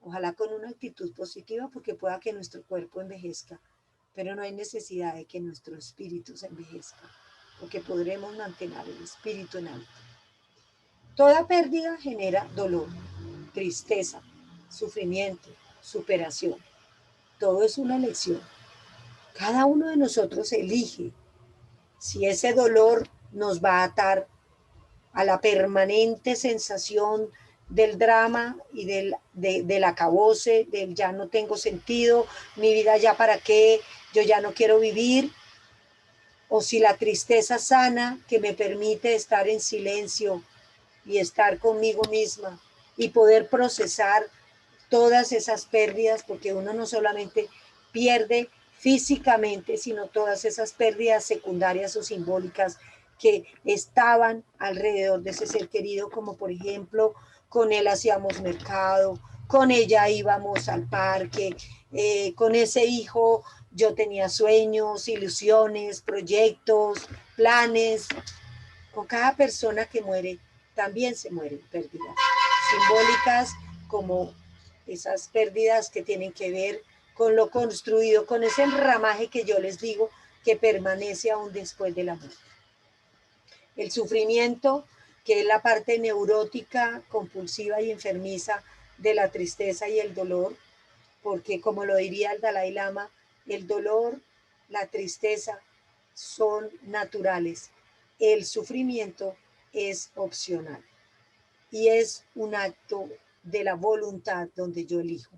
A: Ojalá con una actitud positiva porque pueda que nuestro cuerpo envejezca, pero no hay necesidad de que nuestro espíritu se envejezca, porque podremos mantener el espíritu en alto. Toda pérdida genera dolor, tristeza, sufrimiento, superación. Todo es una elección. Cada uno de nosotros elige si ese dolor nos va a atar a la permanente sensación del drama y del acabose, del ya no tengo sentido, mi vida ya para qué, yo ya no quiero vivir, o si la tristeza sana que me permite estar en silencio y estar conmigo misma y poder procesar todas esas pérdidas, porque uno no solamente pierde físicamente, sino todas esas pérdidas secundarias o simbólicas que estaban alrededor de ese ser querido, como por ejemplo, con él hacíamos mercado, con ella íbamos al parque, con ese hijo yo tenía sueños, ilusiones, proyectos, planes. Con cada persona que muere, también se mueren pérdidas simbólicas, como esas pérdidas que tienen que ver con lo construido, con ese enramaje que yo les digo que permanece aún después de la muerte. El sufrimiento, que es la parte neurótica, compulsiva y enfermiza de la tristeza y el dolor, porque como lo diría el Dalai Lama, el dolor, la tristeza son naturales. El sufrimiento es opcional y es un acto de la voluntad donde yo elijo.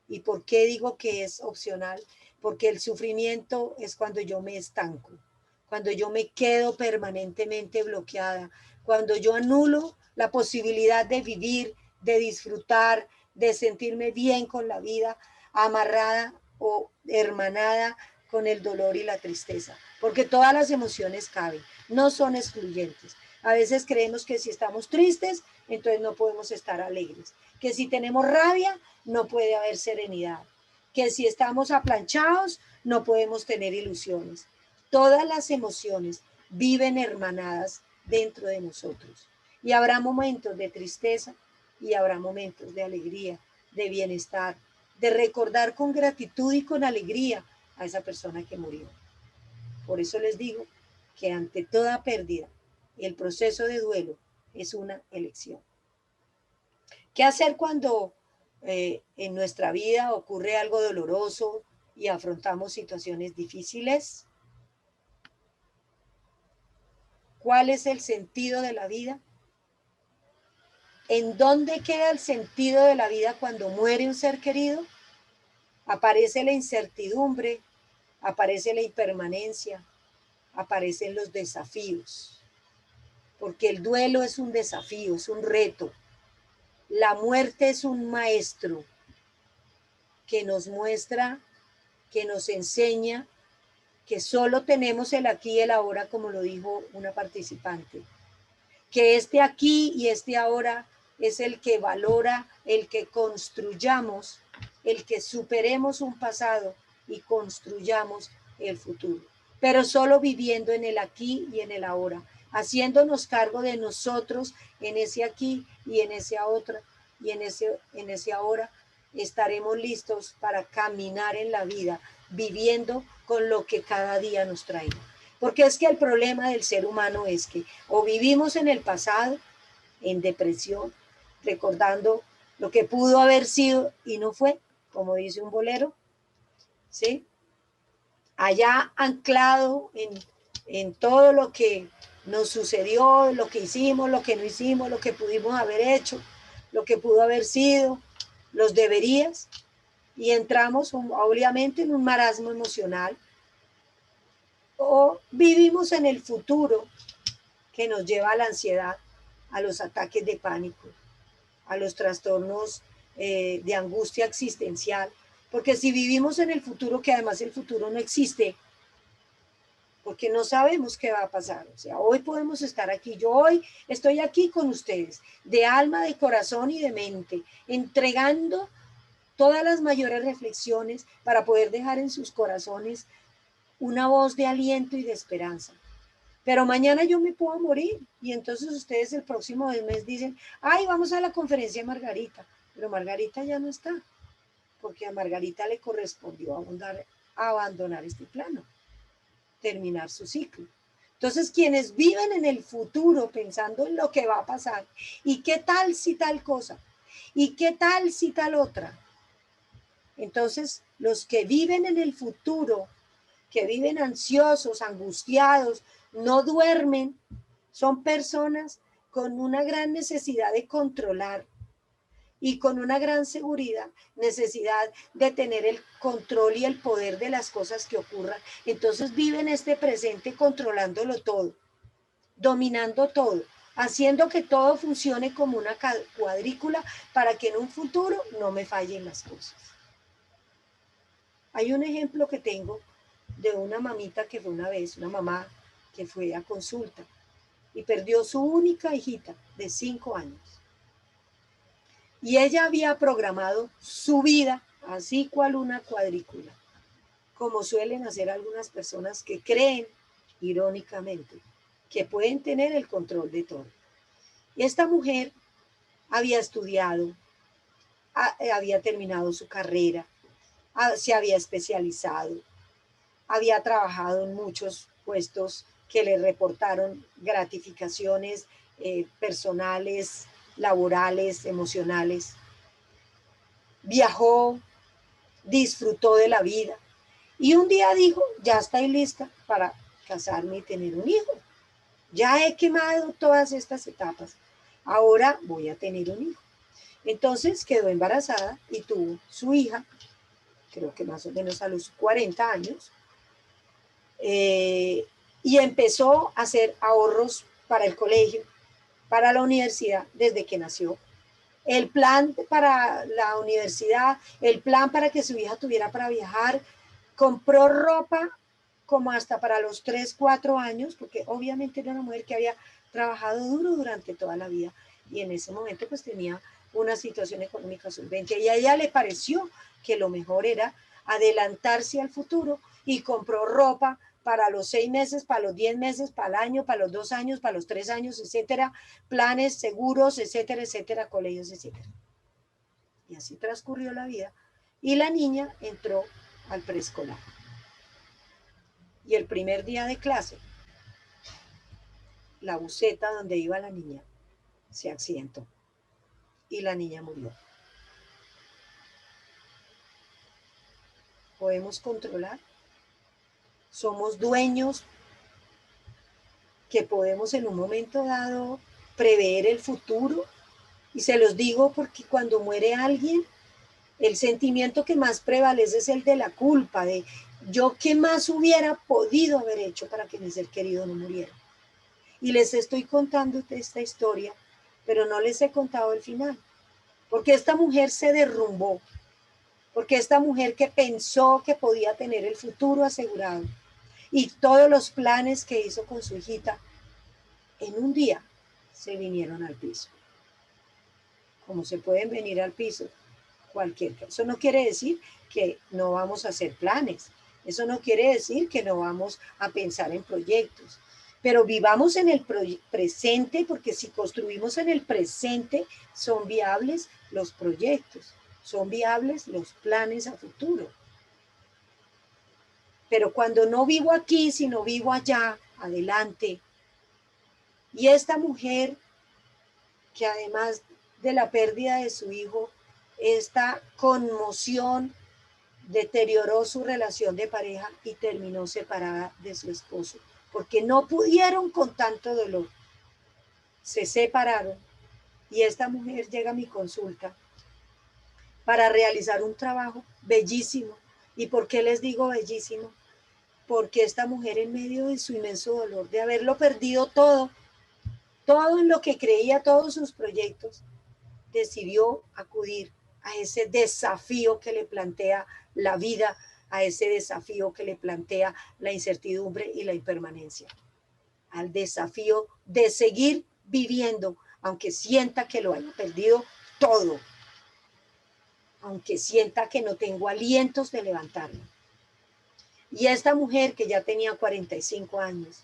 A: ¿Y por qué digo que es opcional? Porque el sufrimiento es cuando yo me estanco, cuando yo me quedo permanentemente bloqueada, cuando yo anulo la posibilidad de vivir, de disfrutar, de sentirme bien con la vida, amarrada o hermanada con el dolor y la tristeza, porque todas las emociones caben, no son excluyentes. A veces creemos que si estamos tristes, entonces no podemos estar alegres, que si tenemos rabia, no puede haber serenidad, que si estamos aplanchados, no podemos tener ilusiones. Todas las emociones viven hermanadas dentro de nosotros y habrá momentos de tristeza y habrá momentos de alegría, de bienestar, de recordar con gratitud y con alegría a esa persona que murió. Por eso les digo que ante toda pérdida, el proceso de duelo es una elección. ¿Qué hacer cuando en nuestra vida ocurre algo doloroso y afrontamos situaciones difíciles? ¿Cuál es el sentido de la vida? ¿En dónde queda el sentido de la vida cuando muere un ser querido? Aparece la incertidumbre, aparece la impermanencia, aparecen los desafíos, porque el duelo es un desafío, es un reto, La muerte es un maestro que nos muestra, que nos enseña que solo tenemos el aquí y el ahora, como lo dijo una participante. Que este aquí y este ahora es el que valora, el que construyamos, el que superemos un pasado y construyamos el futuro. Pero solo viviendo en el aquí y en el ahora, haciéndonos cargo de nosotros en ese aquí y en ese ahora y en ese ahora, estaremos listos para caminar en la vida, viviendo con lo que cada día nos trae. Porque es que el problema del ser humano es que o vivimos en el pasado, en depresión, recordando lo que pudo haber sido y no fue, como dice un bolero, ¿sí? Allá anclado en todo lo que nos sucedió, lo que hicimos, lo que no hicimos, lo que pudimos haber hecho, lo que pudo haber sido, los deberías, y entramos obviamente en un marasmo emocional, o vivimos en el futuro que nos lleva a la ansiedad, a los ataques de pánico, a los trastornos de angustia existencial, porque si vivimos en el futuro, que además el futuro no existe, porque no sabemos qué va a pasar. O sea, hoy podemos estar aquí, yo hoy estoy aquí con ustedes, de alma, de corazón y de mente, entregando todas las mayores reflexiones para poder dejar en sus corazones una voz de aliento y de esperanza. Pero mañana yo me puedo morir y entonces ustedes el próximo mes dicen, ay, vamos a la conferencia de Margarita, pero Margarita ya no está, porque a Margarita le correspondió abandonar este plano, terminar su ciclo. Entonces, quienes viven en el futuro pensando en lo que va a pasar, y qué tal si tal cosa, y qué tal si tal otra. Entonces, los que viven en el futuro, que viven ansiosos, angustiados, no duermen, son personas con una gran necesidad de controlar y con una gran necesidad de tener el control y el poder de las cosas que ocurran. Entonces viven este presente controlándolo todo, dominando todo, haciendo que todo funcione como una cuadrícula para que en un futuro no me fallen las cosas. Hay un ejemplo que tengo de una mamita que fue una vez, una mamá que fue a consulta y perdió su única hijita de 5 años. Y ella había programado su vida así cual una cuadrícula, como suelen hacer algunas personas que creen, irónicamente, que pueden tener el control de todo. Y esta mujer había estudiado, había terminado su carrera, se había especializado, había trabajado en muchos puestos que le reportaron gratificaciones personales, laborales, emocionales. Viajó, disfrutó de la vida y un día dijo, ya estoy lista para casarme y tener un hijo. Ya he quemado todas estas etapas, ahora voy a tener un hijo. Entonces quedó embarazada y tuvo su hija, creo que más o menos a los 40 años, y empezó a hacer ahorros para el colegio, para la universidad desde que nació. El plan para la universidad, el plan para que su hija tuviera para viajar, compró ropa como hasta para los 3, 4 años, porque obviamente era una mujer que había trabajado duro durante toda la vida y en ese momento pues tenía una situación económica solvente y a ella le pareció que lo mejor era adelantarse al futuro y compró ropa para los 6 meses, para los 10 meses, para el año, para los 2 años, para los 3 años, etcétera, planes, seguros, etcétera, etcétera, colegios, etcétera. Y así transcurrió la vida. Y la niña entró al preescolar. Y el primer día de clase, la buseta donde iba la niña se accidentó y la niña murió. ¿Podemos controlar? Somos dueños que podemos en un momento dado prever el futuro. Y se los digo porque cuando muere alguien, el sentimiento que más prevalece es el de la culpa, de yo qué más hubiera podido haber hecho para que mi ser querido no muriera. Y les estoy contando esta historia, pero no les he contado el final. porque esta mujer se derrumbó, porque esta mujer que pensó que podía tener el futuro asegurado y todos los planes que hizo con su hijita, en un día se vinieron al piso. Como se pueden venir al piso cualquier cosa. Eso no quiere decir que no vamos a hacer planes. Eso no quiere decir que no vamos a pensar en proyectos. Pero vivamos en el presente, porque si construimos en el presente, son viables los proyectos, son viables los planes a futuro. Pero cuando no vivo aquí, sino vivo allá, adelante. Y esta mujer, que además de la pérdida de su hijo, esta conmoción deterioró su relación de pareja y terminó separada de su esposo, porque no pudieron con tanto dolor. Se separaron y esta mujer llega a mi consulta para realizar un trabajo bellísimo. ¿Y por qué les digo bellísimo? Porque esta mujer, en medio de su inmenso dolor, de haberlo perdido todo en lo que creía, todos sus proyectos, decidió acudir a ese desafío que le plantea la vida, a ese desafío que le plantea la incertidumbre y la impermanencia, al desafío de seguir viviendo, aunque sienta que lo haya perdido todo, aunque sienta que no tengo alientos de levantarme. Y esta mujer, que ya tenía 45 años,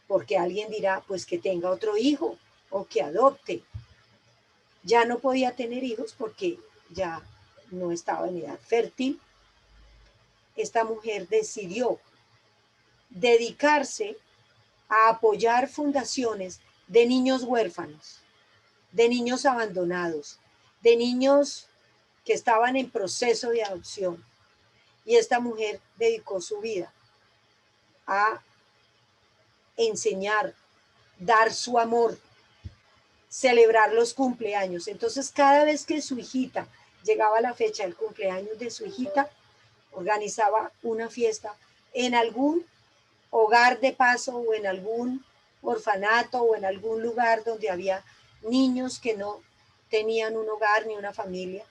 A: porque alguien dirá, pues que tenga otro hijo o que adopte, ya no podía tener hijos porque ya no estaba en edad fértil. Esta mujer decidió dedicarse a apoyar fundaciones de niños huérfanos, de niños abandonados, de niños que estaban en proceso de adopción. Y esta mujer dedicó su vida a enseñar, dar su amor, celebrar los cumpleaños. Entonces, cada vez que su hijita llegaba a la fecha del cumpleaños de su hijita, organizaba una fiesta en algún hogar de paso o en algún orfanato o en algún lugar donde había niños que no tenían un hogar ni una familia,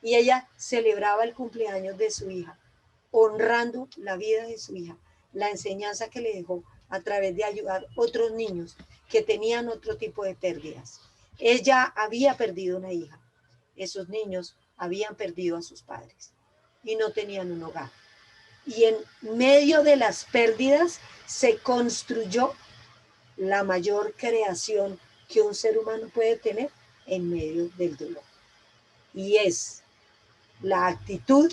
A: y ella celebraba el cumpleaños de su hija, honrando la vida de su hija, la enseñanza que le dejó a través de ayudar a otros niños que tenían otro tipo de pérdidas. Ella había perdido una hija, esos niños habían perdido a sus padres y no tenían un hogar. Y en medio de las pérdidas se construyó la mayor creación que un ser humano puede tener en medio del dolor. Y es la actitud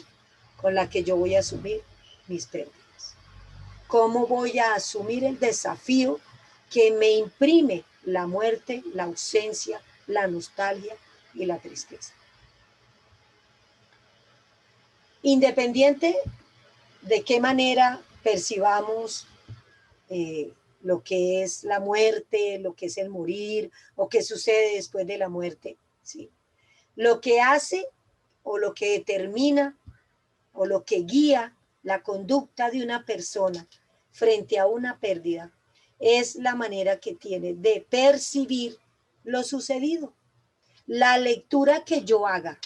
A: con la que yo voy a asumir mis pérdidas. ¿Cómo voy a asumir el desafío que me imprime la muerte, la ausencia, la nostalgia y la tristeza? Independiente de qué manera percibamos lo que es la muerte, lo que es el morir o qué sucede después de la muerte, ¿sí? Lo que hace o lo que determina o lo que guía la conducta de una persona frente a una pérdida es la manera que tiene de percibir lo sucedido, la lectura que yo haga.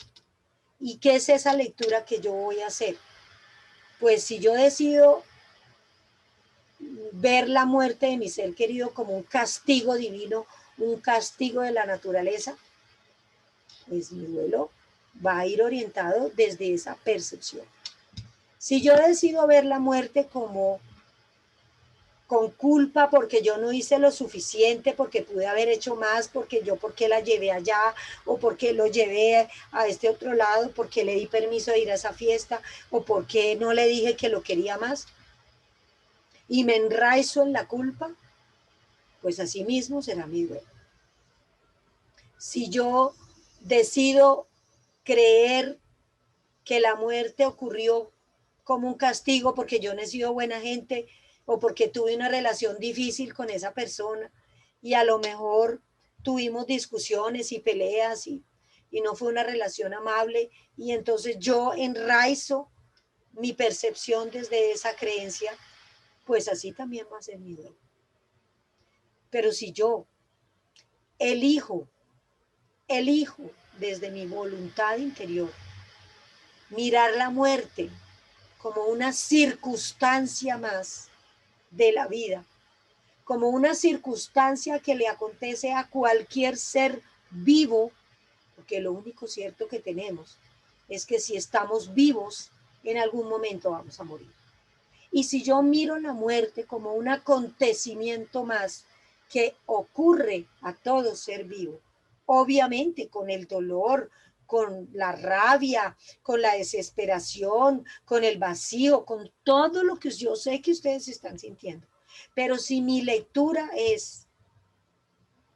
A: ¿Y qué es esa lectura que yo voy a hacer? Pues si yo decido ver la muerte de mi ser querido como un castigo divino, un castigo de la naturaleza, pues mi duelo va a ir orientado desde esa percepción. Si yo decido ver la muerte como con culpa porque yo no hice lo suficiente, porque pude haber hecho más, porque la llevé allá, o porque lo llevé a este otro lado, porque le di permiso de ir a esa fiesta, o porque no le dije que lo quería más, y me enraizo en la culpa, pues así mismo será mi duelo. Si yo decido creer que la muerte ocurrió como un castigo porque yo no he sido buena gente o porque tuve una relación difícil con esa persona y a lo mejor tuvimos discusiones y peleas y no fue una relación amable, y entonces yo enraizo mi percepción desde esa creencia, pues así también va a ser mi duelo. Pero si yo elijo desde mi voluntad interior, mirar la muerte como una circunstancia más de la vida, como una circunstancia que le acontece a cualquier ser vivo, porque lo único cierto que tenemos es que si estamos vivos, en algún momento vamos a morir. Y si yo miro la muerte como un acontecimiento más que ocurre a todo ser vivo, obviamente con el dolor, con la rabia, con la desesperación, con el vacío, con todo lo que yo sé que ustedes están sintiendo. Pero si mi lectura es,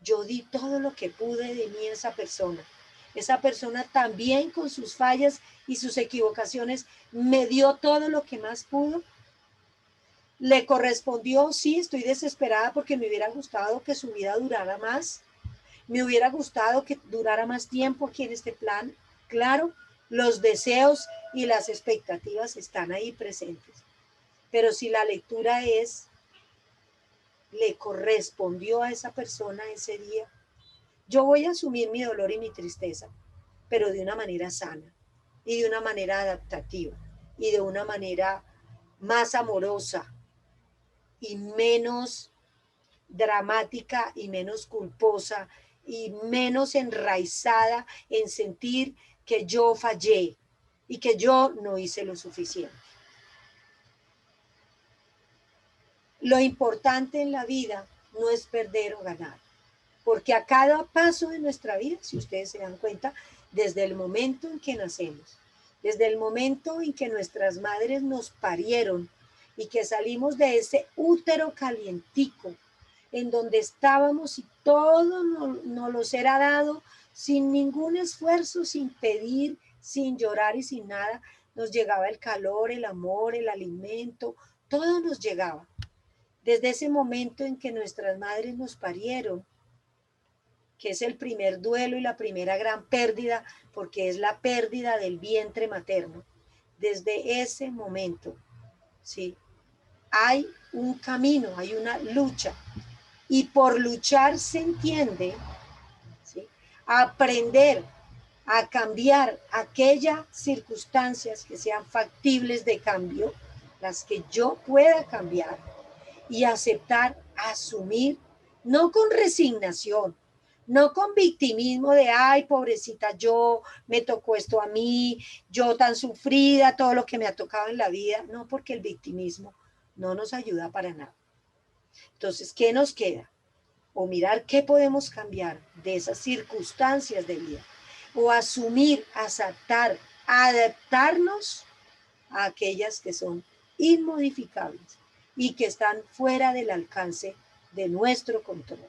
A: yo di todo lo que pude de mí a esa persona también con sus fallas y sus equivocaciones me dio todo lo que más pudo, le correspondió, sí, estoy desesperada porque me hubiera gustado que su vida durara más, me hubiera gustado que durara más tiempo aquí en este plan, claro, los deseos y las expectativas están ahí presentes, pero si la lectura es, le correspondió a esa persona ese día, yo voy a asumir mi dolor y mi tristeza, pero de una manera sana y de una manera adaptativa y de una manera más amorosa y menos dramática y menos culposa y menos enraizada en sentir que yo fallé y que yo no hice lo suficiente. Lo importante en la vida no es perder o ganar, porque a cada paso de nuestra vida, si ustedes se dan cuenta, desde el momento en que nacemos, desde el momento en que nuestras madres nos parieron y que salimos de ese útero calientico, en donde estábamos y todo nos lo será dado sin ningún esfuerzo, sin pedir, sin llorar y sin nada, nos llegaba el calor, el amor, el alimento, todo nos llegaba. Desde ese momento en que nuestras madres nos parieron, que es el primer duelo y la primera gran pérdida, porque es la pérdida del vientre materno. Desde ese momento, ¿sí? Hay un camino, hay una lucha. Y por luchar se entiende, ¿sí? Aprender a cambiar aquellas circunstancias que sean factibles de cambio, las que yo pueda cambiar, y aceptar, asumir, no con resignación, no con victimismo de, ay, pobrecita yo, me tocó esto a mí, yo tan sufrida, todo lo que me ha tocado en la vida, no, porque el victimismo no nos ayuda para nada. Entonces, ¿qué nos queda? O mirar qué podemos cambiar de esas circunstancias de vida, o asumir, aceptar, adaptarnos a aquellas que son inmodificables y que están fuera del alcance de nuestro control.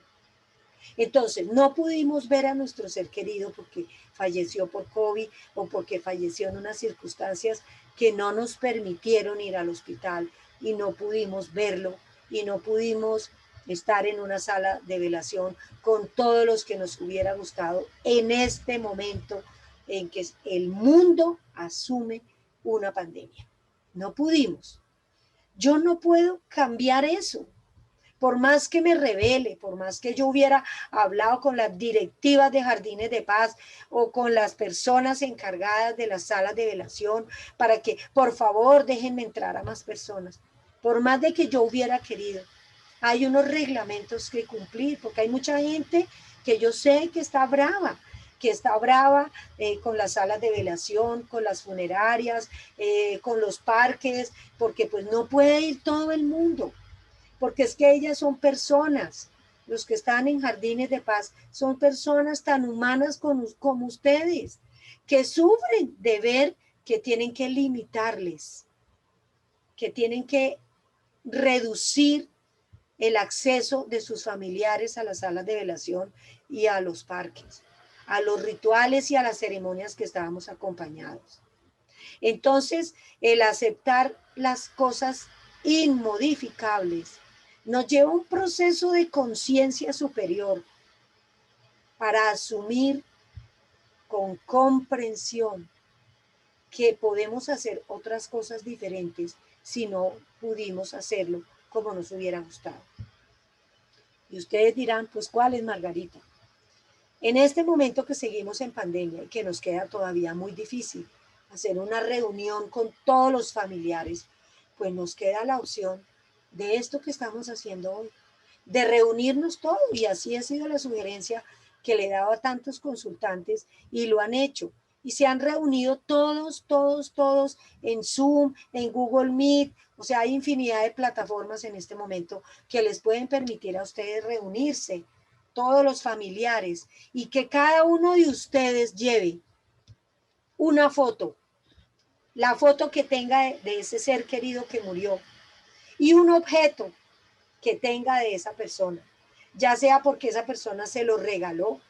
A: Entonces, no pudimos ver a nuestro ser querido porque falleció por COVID o porque falleció en unas circunstancias que no nos permitieron ir al hospital y no pudimos verlo y no pudimos estar en una sala de velación con todos los que nos hubiera gustado en este momento en que el mundo asume una pandemia. No pudimos. Yo no puedo cambiar eso. Por más que me revele, por más que yo hubiera hablado con las directivas de Jardines de Paz o con las personas encargadas de las salas de velación para que, por favor, déjenme entrar a más personas. Por más de que yo hubiera querido, hay unos reglamentos que cumplir, porque hay mucha gente que yo sé que está brava con las salas de velación, con las funerarias, con los parques, porque pues no puede ir todo el mundo. Porque es que ellas son personas, los que están en Jardines de Paz son personas tan humanas como ustedes, que sufren de ver que tienen que limitarles, que tienen que reducir el acceso de sus familiares a las salas de velación y a los parques, a los rituales y a las ceremonias que estábamos acompañados. Entonces, el aceptar las cosas inmodificables nos lleva a un proceso de conciencia superior para asumir con comprensión que podemos hacer otras cosas diferentes si no pudimos hacerlo como nos hubiera gustado. Y ustedes dirán, pues, ¿cuál es, Margarita? En este momento que seguimos en pandemia y que nos queda todavía muy difícil hacer una reunión con todos los familiares, pues nos queda la opción de esto que estamos haciendo hoy, de reunirnos todos, y así ha sido la sugerencia que le he dado a tantos consultantes y lo han hecho. Y se han reunido todos en Zoom, en Google Meet, o sea, hay infinidad de plataformas en este momento que les pueden permitir a ustedes reunirse, todos los familiares, y que cada uno de ustedes lleve una foto, la foto que tenga de ese ser querido que murió, y un objeto que tenga de esa persona, ya sea porque esa persona se lo regaló,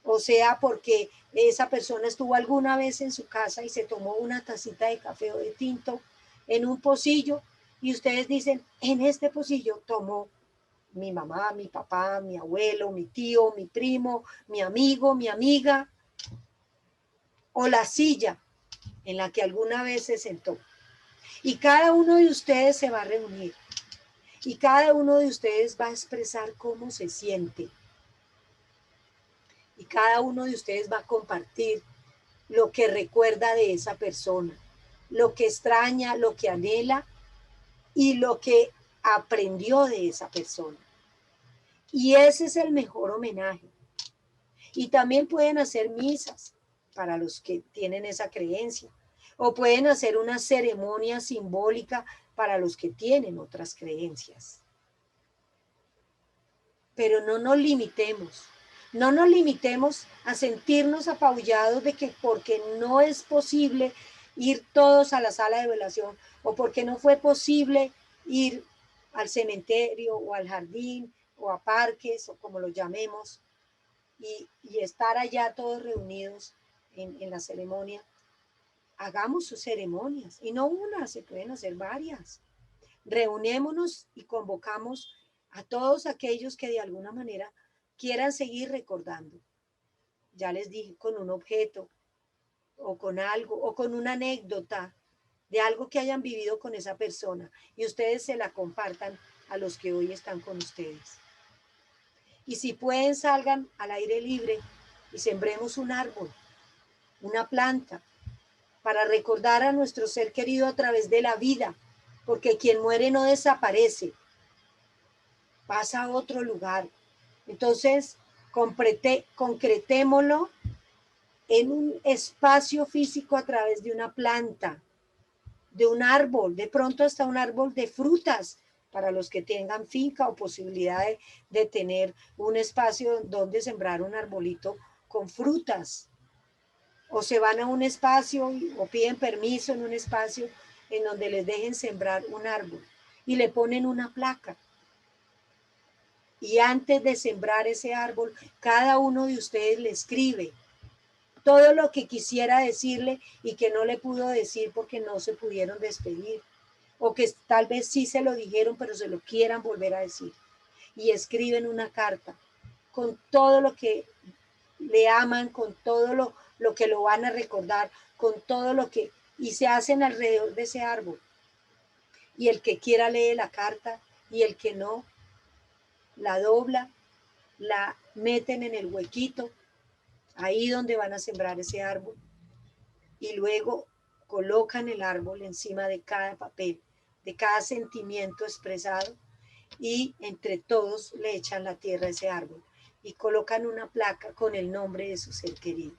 A: o sea porque esa persona estuvo alguna vez en su casa y se tomó una tacita de café o de tinto en un pocillo, y ustedes dicen, en este pocillo tomó mi mamá, mi papá, mi abuelo, mi tío, mi primo, mi amigo, mi amiga, o la silla en la que alguna vez se sentó. Y cada uno de ustedes se va a reunir y cada uno de ustedes va a expresar cómo se siente. Y cada uno de ustedes va a compartir lo que recuerda de esa persona, lo que extraña, lo que anhela y lo que aprendió de esa persona. Y ese es el mejor homenaje. Y también pueden hacer misas para los que tienen esa creencia. O pueden hacer una ceremonia simbólica para los que tienen otras creencias. Pero no nos limitemos. No nos limitemos a sentirnos apabullados de que porque no es posible ir todos a la sala de velación o porque no fue posible ir al cementerio o al jardín o a parques o como lo llamemos y estar allá todos reunidos en la ceremonia. Hagamos sus ceremonias y no una, se pueden hacer varias. Reunémonos y convocamos a todos aquellos que de alguna manera quieran seguir recordando. Ya les dije, con un objeto o con algo o con una anécdota de algo que hayan vivido con esa persona y ustedes se la compartan a los que hoy están con ustedes. Y si pueden, salgan al aire libre y sembremos un árbol, una planta, para recordar a nuestro ser querido a través de la vida, porque quien muere no desaparece, pasa a otro lugar. Entonces, concretémoslo en un espacio físico a través de una planta, de un árbol, de pronto hasta un árbol de frutas, para los que tengan finca o posibilidad de tener un espacio donde sembrar un arbolito con frutas. O se van a un espacio o piden permiso en un espacio en donde les dejen sembrar un árbol y le ponen una placa. Y antes de sembrar ese árbol, cada uno de ustedes le escribe todo lo que quisiera decirle y que no le pudo decir porque no se pudieron despedir. O que tal vez sí se lo dijeron, pero se lo quieran volver a decir. Y escriben una carta con todo lo que le aman, con todo lo que lo van a recordar, con todo lo que... Y se hacen alrededor de ese árbol. Y el que quiera lee la carta y el que no, la dobla, la meten en el huequito, ahí donde van a sembrar ese árbol. Y luego colocan el árbol encima de cada papel, de cada sentimiento expresado, y entre todos le echan la tierra a ese árbol y colocan una placa con el nombre de su ser querido.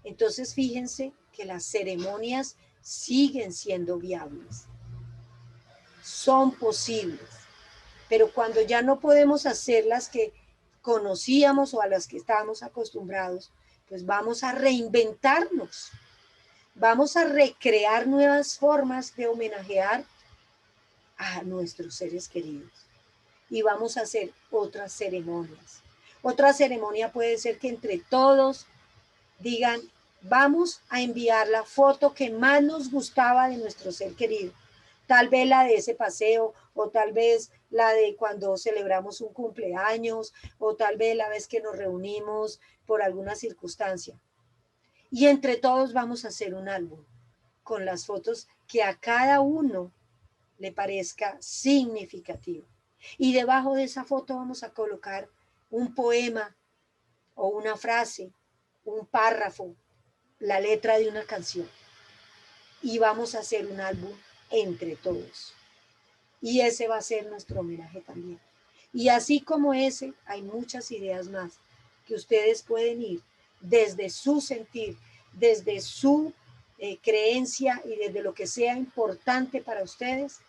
A: Entonces fíjense que las ceremonias siguen siendo viables, son posibles, pero cuando ya no podemos hacer las que conocíamos o a las que estábamos acostumbrados, pues vamos a reinventarnos, vamos a recrear nuevas formas de homenajear a nuestros seres queridos y vamos a hacer otras ceremonias. Otra ceremonia puede ser que entre todos digan, vamos a enviar la foto que más nos gustaba de nuestro ser querido. Tal vez la de ese paseo, o tal vez la de cuando celebramos un cumpleaños, o tal vez la vez que nos reunimos por alguna circunstancia. Y entre todos vamos a hacer un álbum con las fotos que a cada uno le parezca significativo. Y debajo de esa foto vamos a colocar un poema o una frase, un párrafo, la letra de una canción. Y vamos a hacer un álbum entre todos. Y ese va a ser nuestro homenaje también. Y así como ese, hay muchas ideas más que ustedes pueden ir desde su sentir, desde su creencia y desde lo que sea importante para ustedes,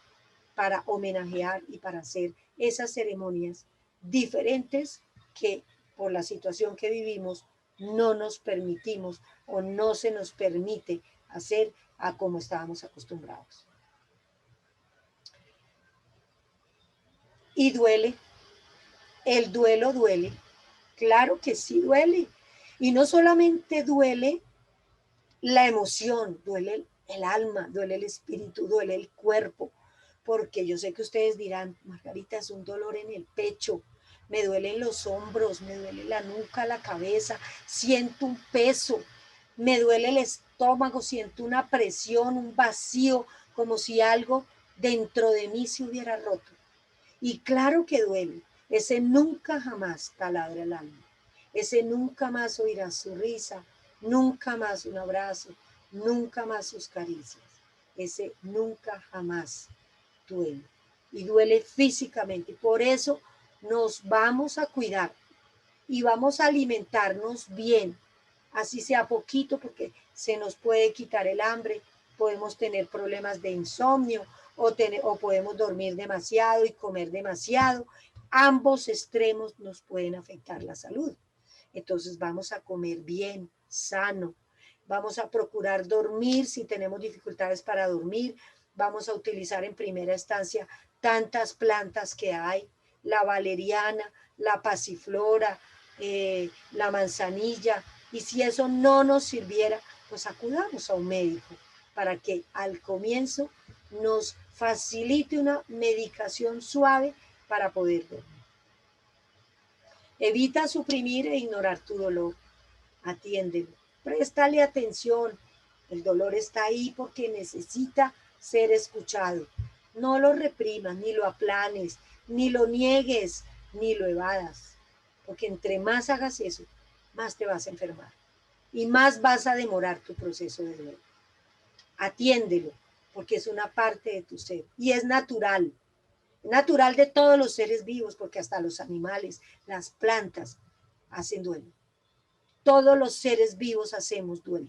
A: para homenajear y para hacer esas ceremonias diferentes que por la situación que vivimos no nos permitimos o no se nos permite hacer a como estábamos acostumbrados. Y duele, el duelo duele, claro que sí duele. Y no solamente duele la emoción, duele el alma, duele el espíritu, duele el cuerpo, porque yo sé que ustedes dirán, Margarita, es un dolor en el pecho, me duelen los hombros, me duele la nuca, la cabeza, siento un peso, me duele el estómago, siento una presión, un vacío, como si algo dentro de mí se hubiera roto. Y claro que duele, ese nunca jamás taladra el alma, ese nunca más oirás su risa, nunca más un abrazo, nunca más sus caricias, ese nunca jamás duele. Y duele físicamente, y por eso nos vamos a cuidar y vamos a alimentarnos bien, así sea poquito, porque se nos puede quitar el hambre, podemos tener problemas de insomnio o podemos dormir demasiado y comer demasiado. Ambos extremos nos pueden afectar la salud. Entonces vamos a comer bien, sano, vamos a procurar dormir si tenemos dificultades para dormir, vamos a utilizar en primera instancia tantas plantas que hay, la valeriana, la pasiflora, la manzanilla, y si eso no nos sirviera, pues acudamos a un médico para que al comienzo nos facilite una medicación suave para poder dormir. Evita suprimir e ignorar tu dolor. Atiéndelo. Préstale atención. El dolor está ahí porque necesita ser escuchado. No lo reprimas, ni lo aplanes, ni lo niegues, ni lo evadas. Porque entre más hagas eso, más te vas a enfermar y más vas a demorar tu proceso de duelo. Atiéndelo, porque es una parte de tu ser y es natural. Natural de todos los seres vivos, porque hasta los animales, las plantas hacen duelo. Todos los seres vivos hacemos duelo.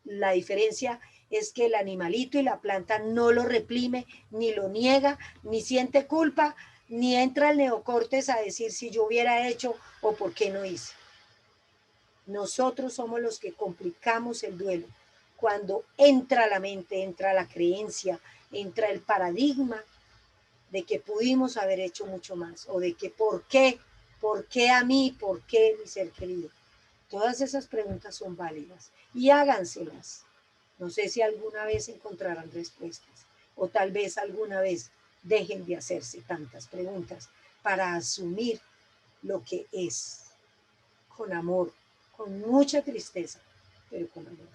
A: La diferencia es que el animalito y la planta no lo reprime, ni lo niega, ni siente culpa, ni entra el neocortes a decir si yo hubiera hecho o por qué no hice. Nosotros somos los que complicamos el duelo. Cuando entra la mente, entra la creencia, entra el paradigma de que pudimos haber hecho mucho más, o de que ¿por qué a mí? ¿Por qué mi ser querido? Todas esas preguntas son válidas y háganselas. No sé si alguna vez encontrarán respuestas o tal vez alguna vez dejen de hacerse tantas preguntas para asumir lo que es, con amor, con mucha tristeza, pero con amor.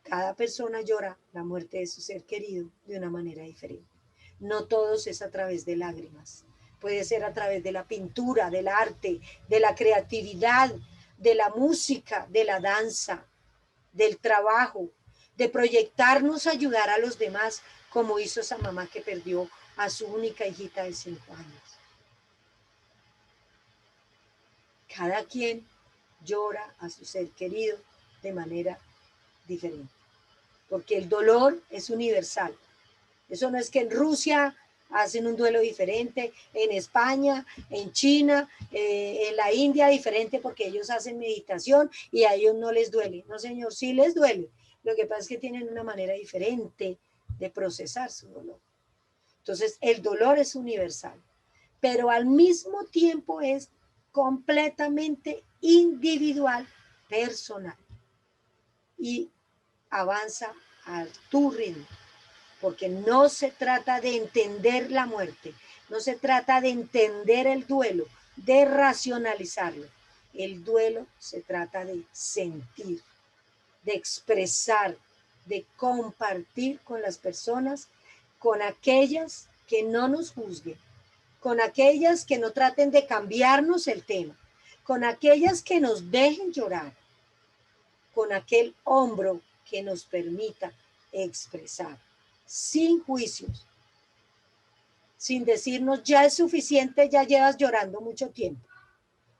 A: Cada persona llora la muerte de su ser querido de una manera diferente. No todos es a través de lágrimas. Puede ser a través de la pintura, del arte, de la creatividad, de la música, de la danza, del trabajo, de proyectarnos a ayudar a los demás, como hizo esa mamá que perdió a su única hijita de 5 años. Cada quien llora a su ser querido de manera diferente, porque el dolor es universal. Eso no es que en Rusia hacen un duelo diferente, en España, en China, en la India diferente porque ellos hacen meditación y a ellos no les duele. No, señor, sí les duele. Lo que pasa es que tienen una manera diferente de procesar su dolor. Entonces, el dolor es universal, pero al mismo tiempo es completamente individual, personal, y avanza a tu ritmo. Porque no se trata de entender la muerte, no se trata de entender el duelo, de racionalizarlo. El duelo se trata de sentir, de expresar, de compartir con las personas, con aquellas que no nos juzguen, con aquellas que no traten de cambiarnos el tema, con aquellas que nos dejen llorar, con aquel hombro que nos permita expresar, sin juicios, sin decirnos ya es suficiente, ya llevas llorando mucho tiempo,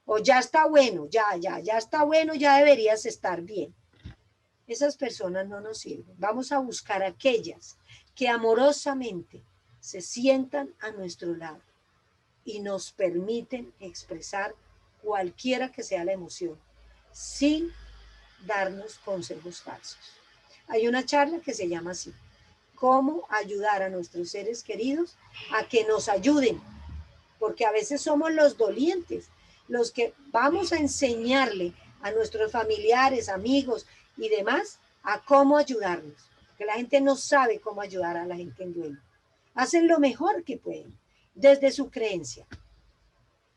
A: o ya está bueno, ya está bueno, ya deberías estar bien. Esas personas no nos sirven. Vamos a buscar aquellas que amorosamente se sientan a nuestro lado y nos permiten expresar cualquiera que sea la emoción, sin darnos consejos falsos. Hay una charla que se llama así: cómo ayudar a nuestros seres queridos a que nos ayuden, porque a veces somos los dolientes, los que vamos a enseñarle a nuestros familiares, amigos y demás a cómo ayudarnos, porque la gente no sabe cómo ayudar a la gente en duelo. Hacen lo mejor que pueden, desde su creencia.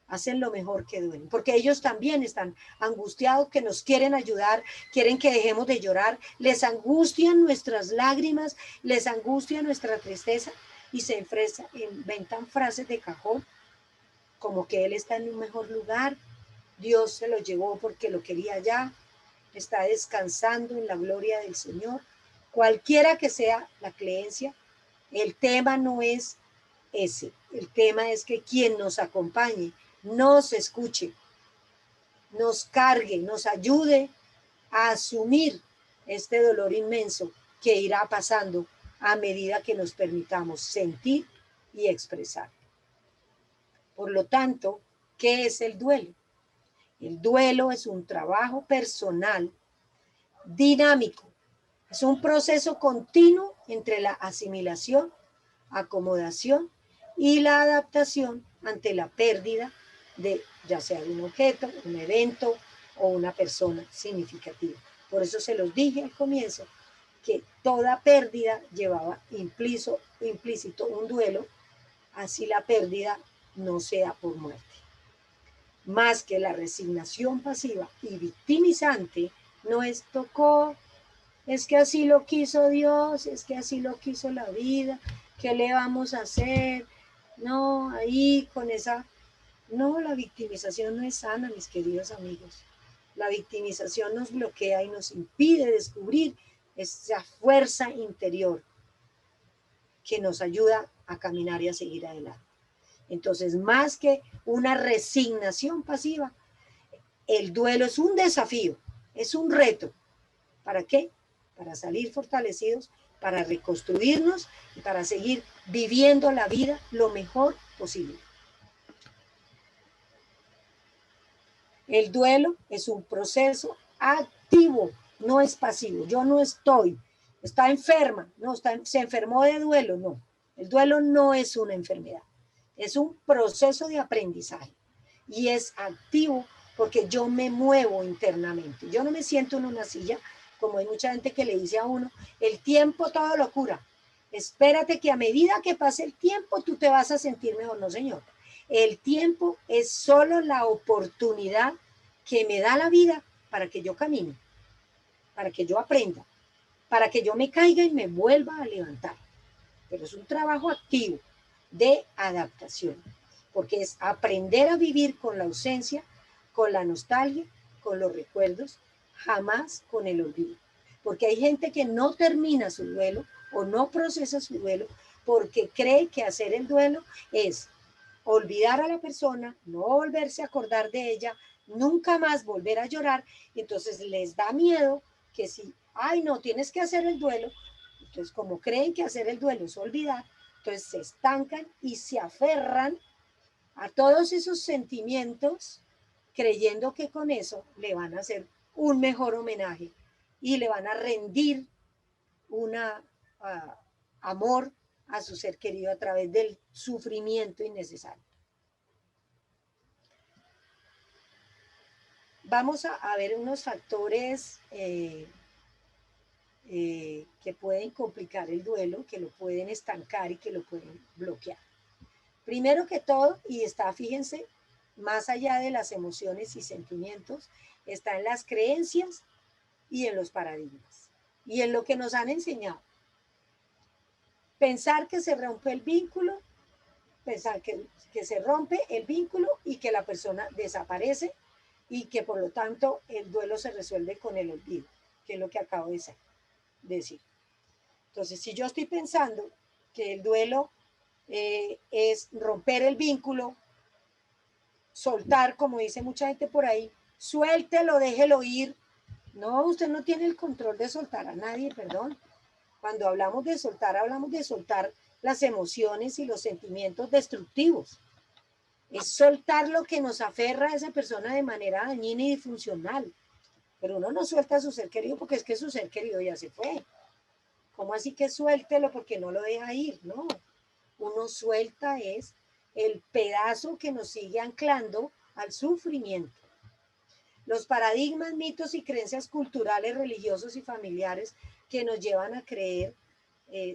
A: Hacen lo mejor que duelen, porque ellos también están angustiados, que nos quieren ayudar, quieren que dejemos de llorar, les angustian nuestras lágrimas, les angustia nuestra tristeza y se inventan frases de cajón, como que él está en un mejor lugar, Dios se lo llevó porque lo quería allá, está descansando en la gloria del Señor. Cualquiera que sea la creencia, el tema no es ese, el tema es que quien nos acompañe nos escuche, nos cargue, nos ayude a asumir este dolor inmenso que irá pasando a medida que nos permitamos sentir y expresar. Por lo tanto, ¿qué es el duelo? El duelo es un trabajo personal dinámico, es un proceso continuo entre la asimilación, acomodación y la adaptación ante la pérdida de ya sea de un objeto, un evento o una persona significativa. Por eso se los dije al comienzo que toda pérdida llevaba implícito un duelo, así la pérdida no sea por muerte. Más que la resignación pasiva y victimizante no es tocó, es que así lo quiso Dios, es que así lo quiso la vida, ¿qué le vamos a hacer? No, ahí con esa... No, la victimización no es sana, mis queridos amigos. La victimización nos bloquea y nos impide descubrir esa fuerza interior que nos ayuda a caminar y a seguir adelante. Entonces, más que una resignación pasiva, el duelo es un desafío, es un reto. ¿Para qué? Para salir fortalecidos, para reconstruirnos y para seguir viviendo la vida lo mejor posible. El duelo es un proceso activo, no es pasivo. Yo no estoy, está enferma, no, se enfermó de duelo, no. El duelo no es una enfermedad, es un proceso de aprendizaje y es activo porque yo me muevo internamente. Yo no me siento en una silla, como hay mucha gente que le dice a uno, el tiempo todo lo cura. Espérate que a medida que pase el tiempo tú te vas a sentir mejor. No, señor. El tiempo es solo la oportunidad que me da la vida para que yo camine, para que yo aprenda, para que yo me caiga y me vuelva a levantar. Pero es un trabajo activo de adaptación, porque es aprender a vivir con la ausencia, con la nostalgia, con los recuerdos, jamás con el olvido. Porque hay gente que no termina su duelo o no procesa su duelo porque cree que hacer el duelo es olvidar a la persona, no volverse a acordar de ella, nunca más volver a llorar, y entonces les da miedo que si, ay no, tienes que hacer el duelo, entonces como creen que hacer el duelo es olvidar, entonces se estancan y se aferran a todos esos sentimientos, creyendo que con eso le van a hacer un mejor homenaje y le van a rendir un amor a su ser querido a través del sufrimiento innecesario. Vamos a ver unos factores que pueden complicar el duelo, que lo pueden estancar y que lo pueden bloquear. Primero que todo, y está, fíjense, más allá de las emociones y sentimientos, está en las creencias y en los paradigmas y en lo que nos han enseñado. Pensar que se rompe el vínculo pensar que se rompe el vínculo y que la persona desaparece y que por lo tanto el duelo se resuelve con el olvido, que es lo que acabo de decir. Entonces, si yo estoy pensando que el duelo es romper el vínculo, soltar, como dice mucha gente por ahí, suéltelo, déjelo ir. No, usted no tiene el control de soltar a nadie, perdón. Cuando hablamos de soltar las emociones y los sentimientos destructivos. Es soltar lo que nos aferra a esa persona de manera dañina y disfuncional. Pero uno no suelta a su ser querido porque es que su ser querido ya se fue. ¿Cómo así que suéltelo porque no lo deja ir? No. Uno suelta es el pedazo que nos sigue anclando al sufrimiento. Los paradigmas, mitos y creencias culturales, religiosos y familiares que nos llevan a creer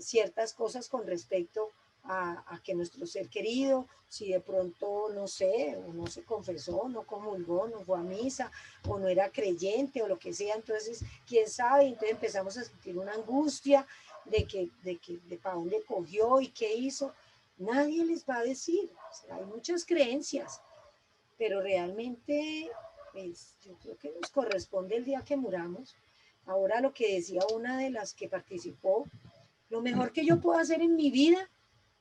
A: ciertas cosas con respecto a que nuestro ser querido, si de pronto, no sé, o no se confesó, no comulgó, no fue a misa, o no era creyente, o lo que sea, entonces, quién sabe, entonces empezamos a sentir una angustia de para dónde cogió y qué hizo. Nadie les va a decir, o sea, hay muchas creencias, pero realmente pues, yo creo que nos corresponde el día que muramos. Ahora lo que decía una de las que participó, lo mejor que yo puedo hacer en mi vida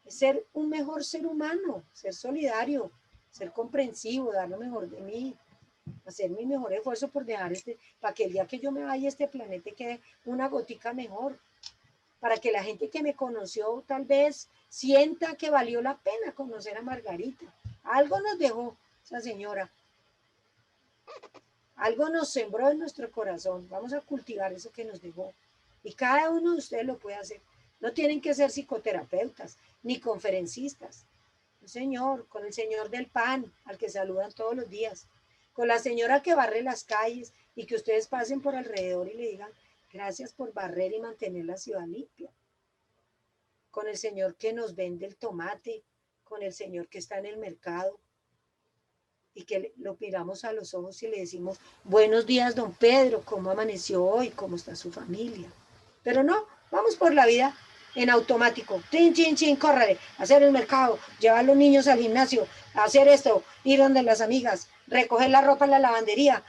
A: es ser un mejor ser humano, ser solidario, ser comprensivo, dar lo mejor de mí, hacer mi mejor esfuerzo por dejar para que el día que yo me vaya este planeta quede una gotica mejor, para que la gente que me conoció tal vez sienta que valió la pena conocer a Margarita. Algo nos dejó esa señora. Algo nos sembró en nuestro corazón. Vamos a cultivar eso que nos dejó. Y cada uno de ustedes lo puede hacer. No tienen que ser psicoterapeutas ni conferencistas. Un señor, con el señor del pan, al que saludan todos los días. Con la señora que barre las calles y que ustedes pasen por alrededor y le digan gracias por barrer y mantener la ciudad limpia. Con el señor que nos vende el tomate, con el señor que está en el mercado, y que lo miramos a los ojos y le decimos, buenos días, don Pedro, ¿cómo amaneció hoy? ¿Cómo está su familia? Pero no, vamos por la vida en automático, chin, chin, chin, córrele, hacer el mercado, llevar a los niños al gimnasio, hacer esto, ir donde las amigas, recoger la ropa en la lavandería,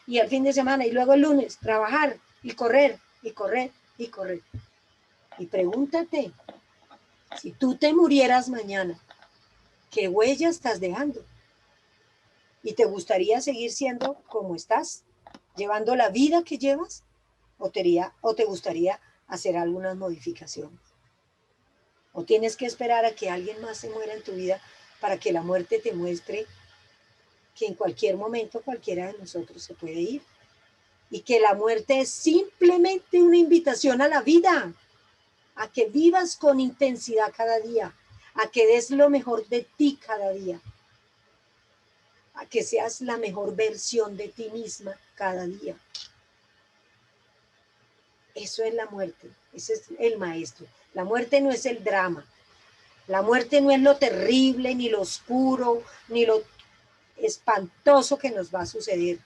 A: y el fin de semana, y luego el lunes, trabajar, y correr, y correr, y correr. Y pregúntate, si tú te murieras mañana, ¿qué huella estás dejando? ¿Y te gustaría seguir siendo como estás, llevando la vida que llevas? ¿O te gustaría hacer algunas modificaciones? ¿O tienes que esperar a que alguien más se muera en tu vida para que la muerte te muestre que en cualquier momento cualquiera de nosotros se puede ir? Y que la muerte es simplemente una invitación a la vida, a que vivas con intensidad cada día, a que des lo mejor de ti cada día, a que seas la mejor versión de ti misma cada día. Eso es la muerte, ese es el maestro. La muerte no es el drama, la muerte no es lo terrible, ni lo oscuro, ni lo espantoso que nos va a suceder.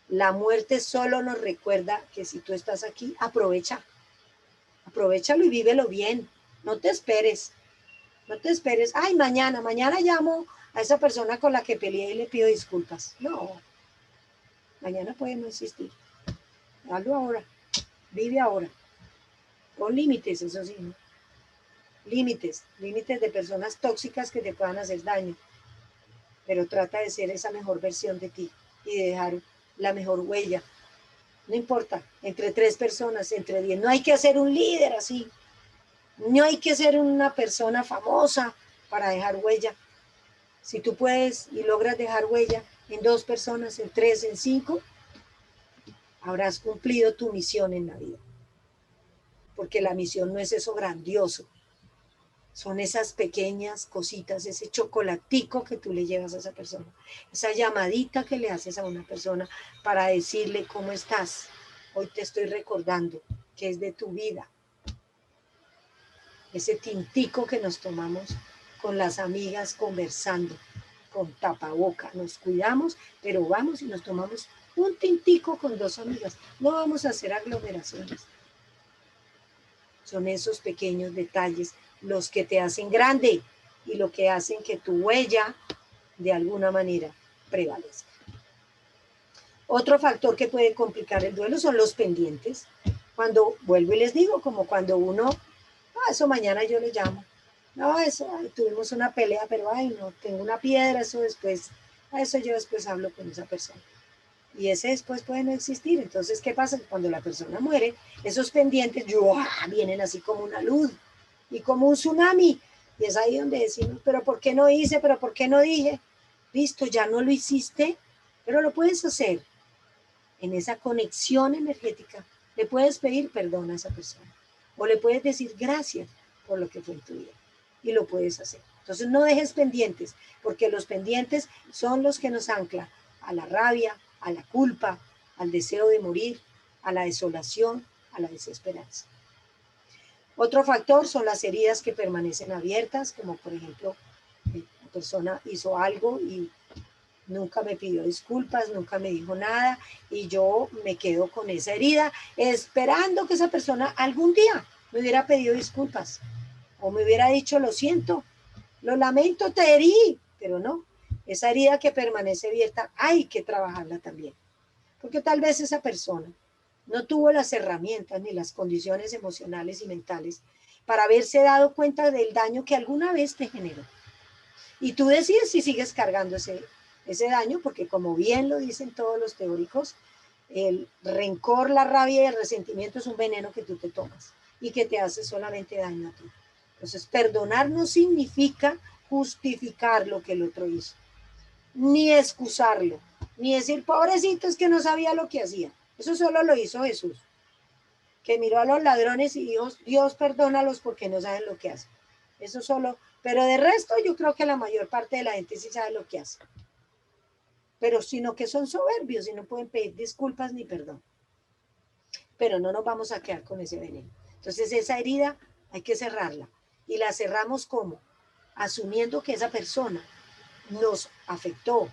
A: La muerte solo nos recuerda que si tú estás aquí, aprovechalo y vívelo bien. No te esperes, ay, mañana llamo a esa persona con la que peleé y le pido disculpas. No, mañana puede no existir. Hazlo ahora, vive ahora. Con límites, eso sí, ¿no? Límites de personas tóxicas que te puedan hacer daño. Pero trata de ser esa mejor versión de ti y de dejar la mejor huella. No importa, entre 3 personas, entre 10. No hay que ser un líder así. No hay que ser una persona famosa para dejar huella. Si tú puedes y logras dejar huella en 2 personas, en 3, en 5, habrás cumplido tu misión en la vida. Porque la misión no es eso grandioso. Son esas pequeñas cositas, ese chocolatico que tú le llevas a esa persona, esa llamadita que le haces a una persona para decirle cómo estás. Hoy te estoy recordando que es de tu vida. Ese tintico que nos tomamos con las amigas conversando, con tapaboca. Nos cuidamos, pero vamos y nos tomamos un tintico con 2 amigas. No vamos a hacer aglomeraciones. Son esos pequeños detalles los que te hacen grande y lo que hacen que tu huella de alguna manera prevalezca. Otro factor que puede complicar el duelo son los pendientes. Cuando, vuelvo y les digo, como cuando uno, eso mañana yo le llamo, no, eso, ay, tuvimos una pelea, pero ay, no, tengo una piedra, eso después, a eso yo después hablo con esa persona. Y ese después puede no existir. Entonces, ¿qué pasa? Cuando la persona muere, esos pendientes vienen así como una luz y como un tsunami. Y es ahí donde decimos, pero ¿por qué no hice? ¿Pero por qué no dije? Listo, ya no lo hiciste, pero lo puedes hacer. En esa conexión energética, le puedes pedir perdón a esa persona. O le puedes decir gracias por lo que fue en tu vida. Y lo puedes hacer. Entonces, no dejes pendientes, porque los pendientes son los que nos anclan a la rabia, a la culpa, al deseo de morir, a la desolación, a la desesperanza. Otro factor son las heridas que permanecen abiertas, como por ejemplo, la persona hizo algo y nunca me pidió disculpas, nunca me dijo nada, y yo me quedo con esa herida, esperando que esa persona algún día me hubiera pedido disculpas, o me hubiera dicho, lo siento, lo lamento, te herí, pero no, esa herida que permanece abierta hay que trabajarla también. Porque tal vez esa persona no tuvo las herramientas ni las condiciones emocionales y mentales para haberse dado cuenta del daño que alguna vez te generó. Y tú decides si sigues cargando ese daño, porque como bien lo dicen todos los teóricos, el rencor, la rabia y el resentimiento es un veneno que tú te tomas y que te hace solamente daño a ti. Entonces, perdonar no significa justificar lo que el otro hizo, ni excusarlo, ni decir, pobrecito, es que no sabía lo que hacía. Eso solo lo hizo Jesús, que miró a los ladrones y dijo, Dios perdónalos porque no saben lo que hacen. Eso solo, pero de resto yo creo que la mayor parte de la gente sí sabe lo que hace. Pero sino que son soberbios y no pueden pedir disculpas ni perdón. Pero no nos vamos a quedar con ese veneno. Entonces esa herida hay que cerrarla. ¿Y la cerramos cómo? Asumiendo que esa persona nos afectó,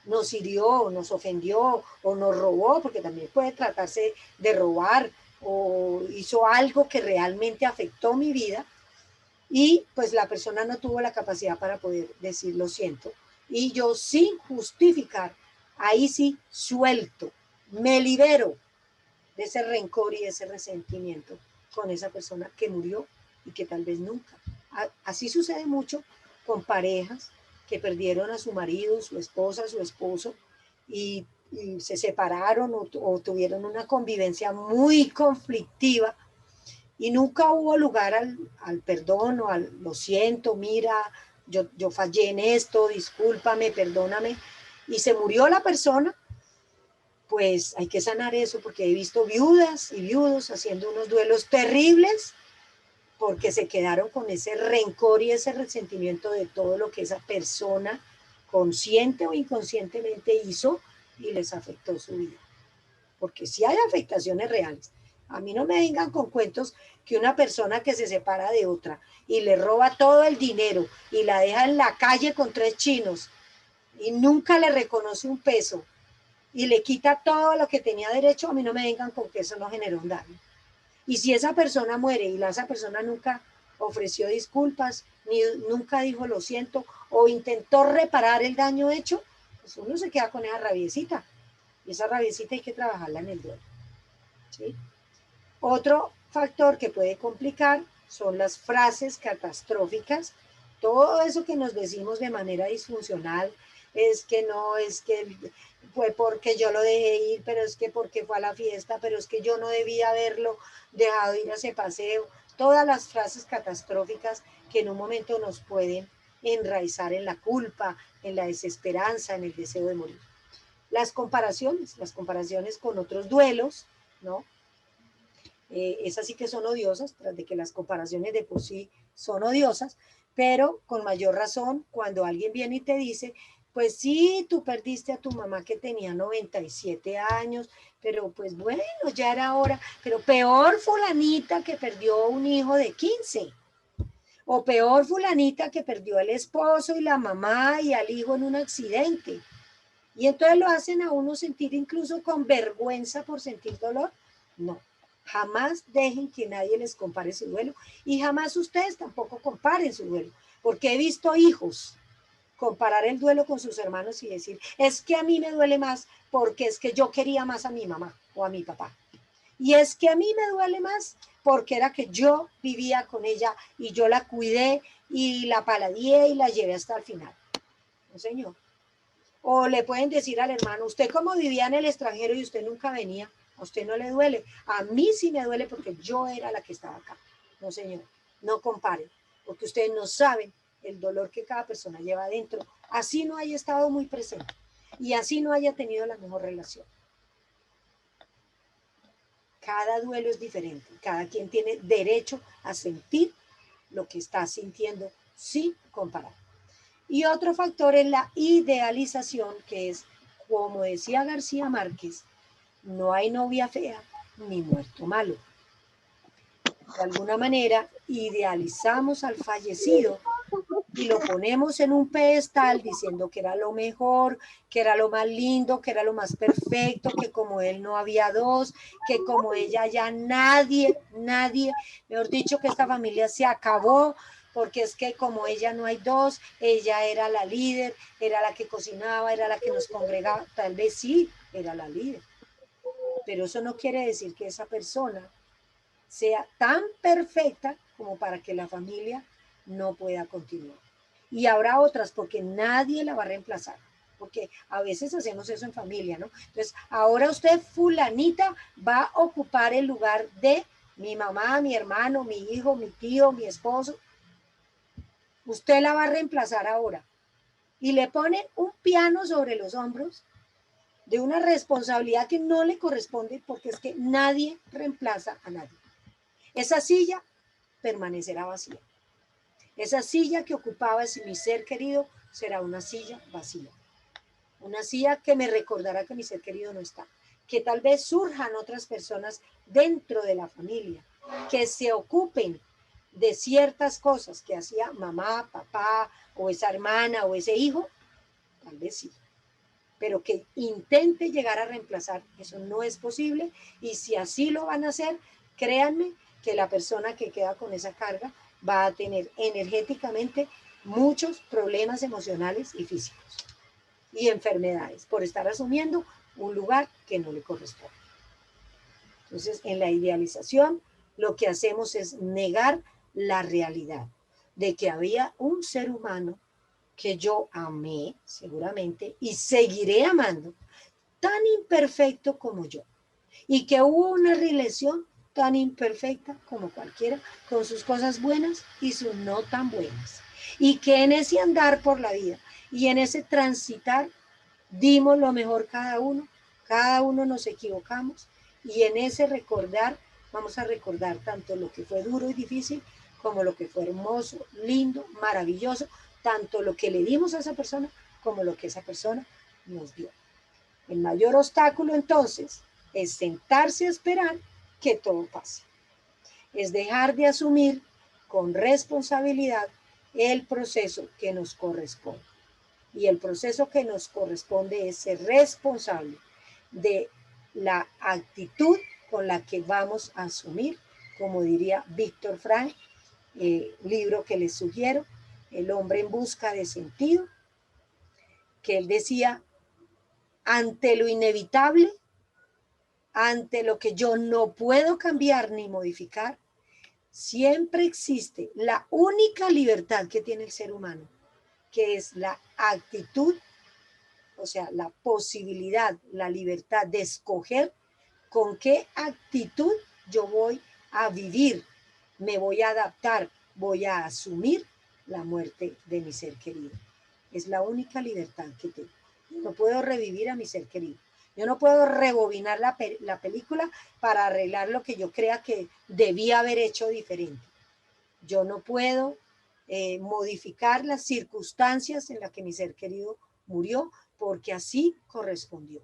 A: nos hirió, nos ofendió o nos robó, porque también puede tratarse de robar o hizo algo que realmente afectó mi vida y pues la persona no tuvo la capacidad para poder decir lo siento y yo sin justificar, ahí sí suelto, me libero de ese rencor y ese resentimiento con esa persona que murió y que tal vez nunca. Así sucede mucho con parejas que perdieron a su marido, su esposa, su esposo y se separaron o tuvieron una convivencia muy conflictiva y nunca hubo lugar al perdón o al lo siento, mira, yo fallé en esto, discúlpame, perdóname, y se murió la persona. Pues hay que sanar eso porque he visto viudas y viudos haciendo unos duelos terribles porque se quedaron con ese rencor y ese resentimiento de todo lo que esa persona consciente o inconscientemente hizo y les afectó su vida. Porque sí hay afectaciones reales. A mí no me vengan con cuentos que una persona que se separa de otra y le roba todo el dinero y la deja en la calle con 3 chinos y nunca le reconoce un peso y le quita todo lo que tenía derecho, a mí no me vengan con que eso no generó un daño. Y si esa persona muere y esa persona nunca ofreció disculpas, ni nunca dijo lo siento, o intentó reparar el daño hecho, pues uno se queda con esa rabiecita. Y esa rabiecita hay que trabajarla en el duelo. ¿Sí? Otro factor que puede complicar son las frases catastróficas. Todo eso que nos decimos de manera disfuncional, es que no, es que fue porque yo lo dejé ir, pero es que porque fue a la fiesta, pero es que yo no debía haberlo dejado ir a ese paseo. Todas las frases catastróficas que en un momento nos pueden enraizar en la culpa, en la desesperanza, en el deseo de morir. Las comparaciones con otros duelos, ¿no? Esas sí que son odiosas, tras de que las comparaciones de por sí son odiosas, pero con mayor razón cuando alguien viene y te dice, pues sí, tú perdiste a tu mamá que tenía 97 años, pero pues bueno, ya era hora, pero peor fulanita que perdió un hijo de 15, o peor fulanita que perdió al esposo y la mamá y al hijo en un accidente. Y entonces lo hacen a uno sentir incluso con vergüenza por sentir dolor. No, jamás dejen que nadie les compare su duelo y jamás ustedes tampoco comparen su duelo, Porque he visto hijos comparar el duelo con sus hermanos y decir, es que a mí me duele más porque es que yo quería más a mi mamá o a mi papá. Y es que a mí me duele más porque era que yo vivía con ella y yo la cuidé y la paladeé y la llevé hasta el final. No, señor. O le pueden decir al hermano, usted como vivía en el extranjero y usted nunca venía, a usted no le duele. A mí sí me duele porque yo era la que estaba acá. No, señor, no comparen, porque ustedes no saben el dolor que cada persona lleva adentro, así no haya estado muy presente y así no haya tenido la mejor relación. Cada duelo es diferente, cada quien tiene derecho a sentir lo que está sintiendo sin comparar. Y otro factor es la idealización, que es, como decía García Márquez, no hay novia fea ni muerto malo. De alguna manera, idealizamos al fallecido y lo ponemos en un pedestal diciendo que era lo mejor, que era lo más lindo, que era lo más perfecto, que como él no había dos, que como ella ya nadie, mejor dicho, que esta familia se acabó, porque es que como ella no hay dos, ella era la líder, era la que cocinaba, era la que nos congregaba, tal vez sí, era la líder. Pero eso no quiere decir que esa persona sea tan perfecta como para que la familia no pueda continuar. Y habrá otras porque nadie la va a reemplazar, porque a veces hacemos eso en familia, ¿no? Entonces, ahora usted, fulanita, va a ocupar el lugar de mi mamá, mi hermano, mi hijo, mi tío, mi esposo. Usted la va a reemplazar ahora. Y le ponen un piano sobre los hombros de una responsabilidad que no le corresponde porque es que nadie reemplaza a nadie. Esa silla permanecerá vacía. Esa silla que ocupaba mi ser querido será una silla vacía. Una silla que me recordará que mi ser querido no está. Que tal vez surjan otras personas dentro de la familia que se ocupen de ciertas cosas que hacía mamá, papá, o esa hermana, o ese hijo, tal vez sí. Pero que intente llegar a reemplazar, eso no es posible. Y si así lo van a hacer, créanme que la persona que queda con esa carga va a tener energéticamente muchos problemas emocionales y físicos y enfermedades por estar asumiendo un lugar que no le corresponde. Entonces, en la idealización, lo que hacemos es negar la realidad de que había un ser humano que yo amé seguramente y seguiré amando, tan imperfecto como yo, y que hubo una relación tan imperfecta como cualquiera, con sus cosas buenas y sus no tan buenas, y que en ese andar por la vida y en ese transitar dimos lo mejor cada uno nos equivocamos, y en ese recordar vamos a recordar tanto lo que fue duro y difícil como lo que fue hermoso, lindo, maravilloso, tanto lo que le dimos a esa persona como lo que esa persona nos dio. El mayor obstáculo entonces es sentarse a esperar que todo pase. Es dejar de asumir con responsabilidad el proceso que nos corresponde. Y el proceso que nos corresponde es ser responsable de la actitud con la que vamos a asumir, como diría Víctor Frank, libro que les sugiero, El hombre en busca de sentido, que él decía, ante lo inevitable, ante lo que yo no puedo cambiar ni modificar, siempre existe la única libertad que tiene el ser humano, que es la actitud, o sea, la posibilidad, la libertad de escoger con qué actitud yo voy a vivir, me voy a adaptar, voy a asumir la muerte de mi ser querido. Es la única libertad que tengo. Yo no puedo revivir a mi ser querido. Yo no puedo rebobinar la película para arreglar lo que yo crea que debía haber hecho diferente. Yo no puedo modificar las circunstancias en las que mi ser querido murió, porque así correspondió.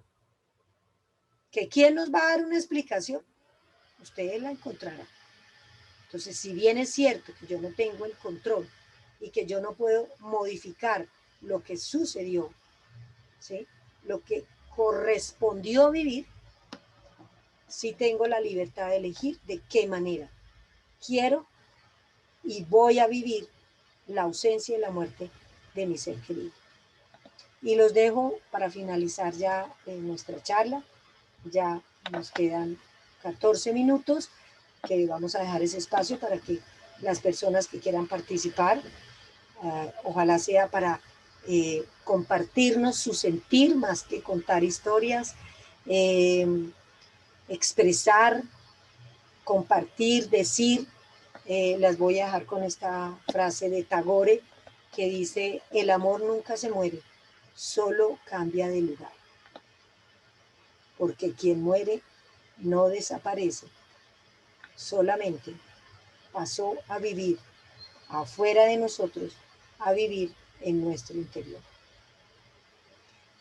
A: ¿Que quién nos va a dar una explicación? Ustedes la encontrarán. Entonces, si bien es cierto que yo no tengo el control y que yo no puedo modificar lo que sucedió, ¿sí?, lo que correspondió vivir, sí tengo la libertad de elegir de qué manera quiero y voy a vivir la ausencia y la muerte de mi ser querido. Y los dejo para finalizar ya nuestra charla. Ya nos quedan 14 minutos que vamos a dejar ese espacio para que las personas que quieran participar, ojalá sea para compartirnos su sentir más que contar historias, expresar, compartir, decir. Las voy a dejar con esta frase de Tagore que dice: el amor nunca se muere, solo cambia de lugar. Porque quien muere no desaparece, solamente pasó a vivir afuera de nosotros, a vivir en nuestro interior.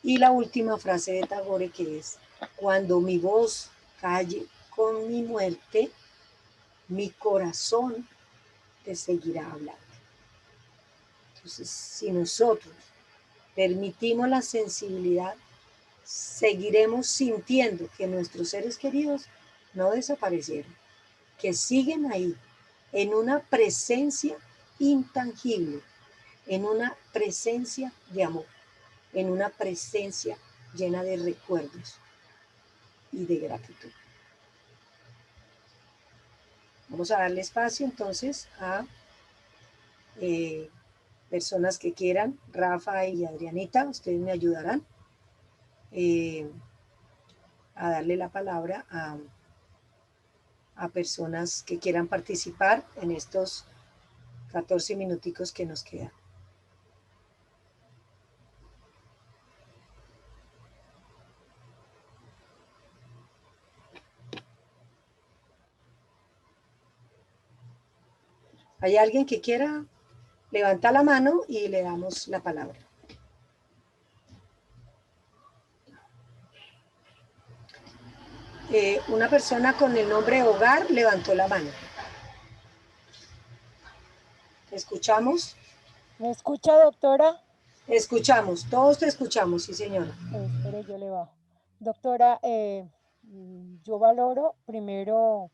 A: Y la última frase de Tagore, que es: cuando mi voz calle con mi muerte, mi corazón te seguirá hablando. Entonces, si nosotros permitimos la sensibilidad, seguiremos sintiendo que nuestros seres queridos no desaparecieron, que siguen ahí, en una presencia intangible, en una presencia de amor, en una presencia llena de recuerdos y de gratitud. Vamos a darle espacio entonces a personas que quieran. Rafa y Adrianita, ustedes me ayudarán a darle la palabra a personas que quieran participar en estos 14 minuticos que nos quedan. ¿Hay alguien que quiera? Levanta la mano y le damos la palabra. Una persona con el nombre Hogar levantó la mano. ¿Escuchamos?
D: ¿Me escucha, doctora?
A: Escuchamos, todos te escuchamos, sí, señora.
D: Espere, yo le bajo. Doctora, yo valoro primero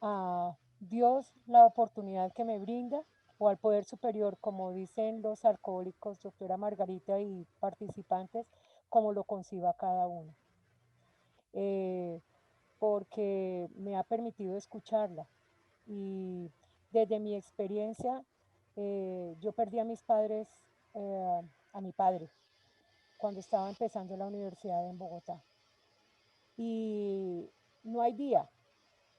D: a Dios la oportunidad que me brinda, o al poder superior, como dicen los alcohólicos, doctora Margarita y participantes, como lo conciba cada uno. Porque me ha permitido escucharla. Y desde mi experiencia, yo perdí a mis padres, a mi padre, cuando estaba empezando la universidad en Bogotá. Y no hay día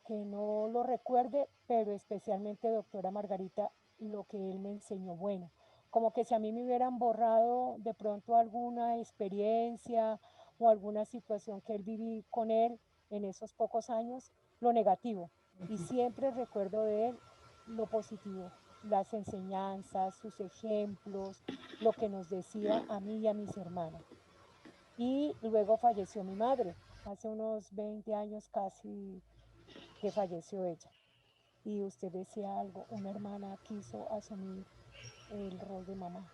D: que no lo recuerde, pero especialmente, doctora Margarita, lo que él me enseñó bueno. Como que si a mí me hubieran borrado de pronto alguna experiencia o alguna situación que él viví con él en esos pocos años, lo negativo. Y siempre recuerdo de él lo positivo, las enseñanzas, sus ejemplos, lo que nos decía a mí y a mis hermanas. Y luego falleció mi madre, hace unos 20 años casi que falleció ella. Y usted decía algo, una hermana quiso asumir el rol de mamá.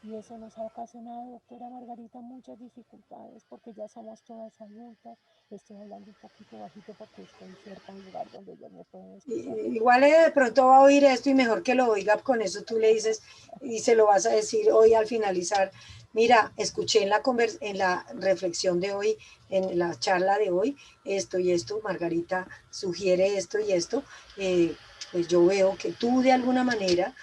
D: Y eso nos ha ocasionado, doctora Margarita, muchas dificultades, porque ya somos todas adultas. Estoy hablando un poquito bajito porque estoy cerca de un lugar donde ellos me pueden escuchar.
A: Igual de pronto va a oír esto y mejor que lo oiga, con eso tú le dices y se lo vas a decir hoy al finalizar. Mira, escuché en la reflexión de hoy, en la charla de hoy, esto y esto, Margarita sugiere esto y esto, pues yo veo que tú de alguna manera,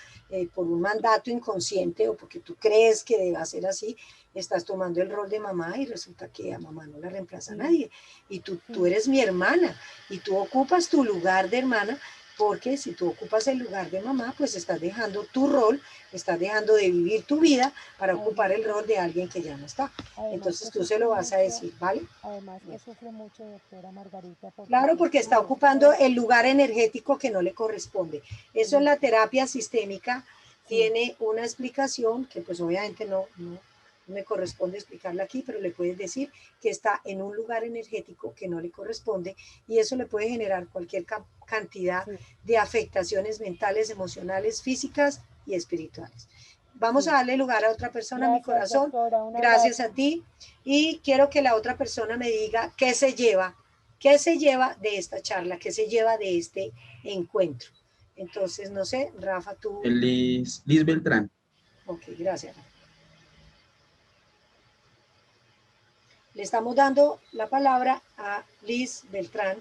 A: por un mandato inconsciente o porque tú crees que debe ser así, estás tomando el rol de mamá y resulta que a mamá no la reemplaza nadie. Y tú eres mi hermana y tú ocupas tu lugar de hermana, porque si tú ocupas el lugar de mamá, pues estás dejando tu rol, estás dejando de vivir tu vida para ocupar el rol de alguien que ya no está. Entonces tú se lo vas a decir, ¿vale?
D: Además que sufre mucho, doctora Margarita.
A: Claro, porque está ocupando el lugar energético que no le corresponde. Eso en la terapia sistémica tiene una explicación que pues obviamente no me corresponde explicarla aquí, pero le puedes decir que está en un lugar energético que no le corresponde y eso le puede generar cualquier cantidad de afectaciones mentales, emocionales, físicas y espirituales. Vamos a darle lugar a otra persona. Gracias, mi corazón. Doctora, gracias a ti. Y quiero que la otra persona me diga qué se lleva de esta charla, qué se lleva de este encuentro. Entonces, no sé, Rafa, tú.
B: Liz Beltrán.
A: Ok, gracias. Le estamos dando la palabra a Liz Beltrán.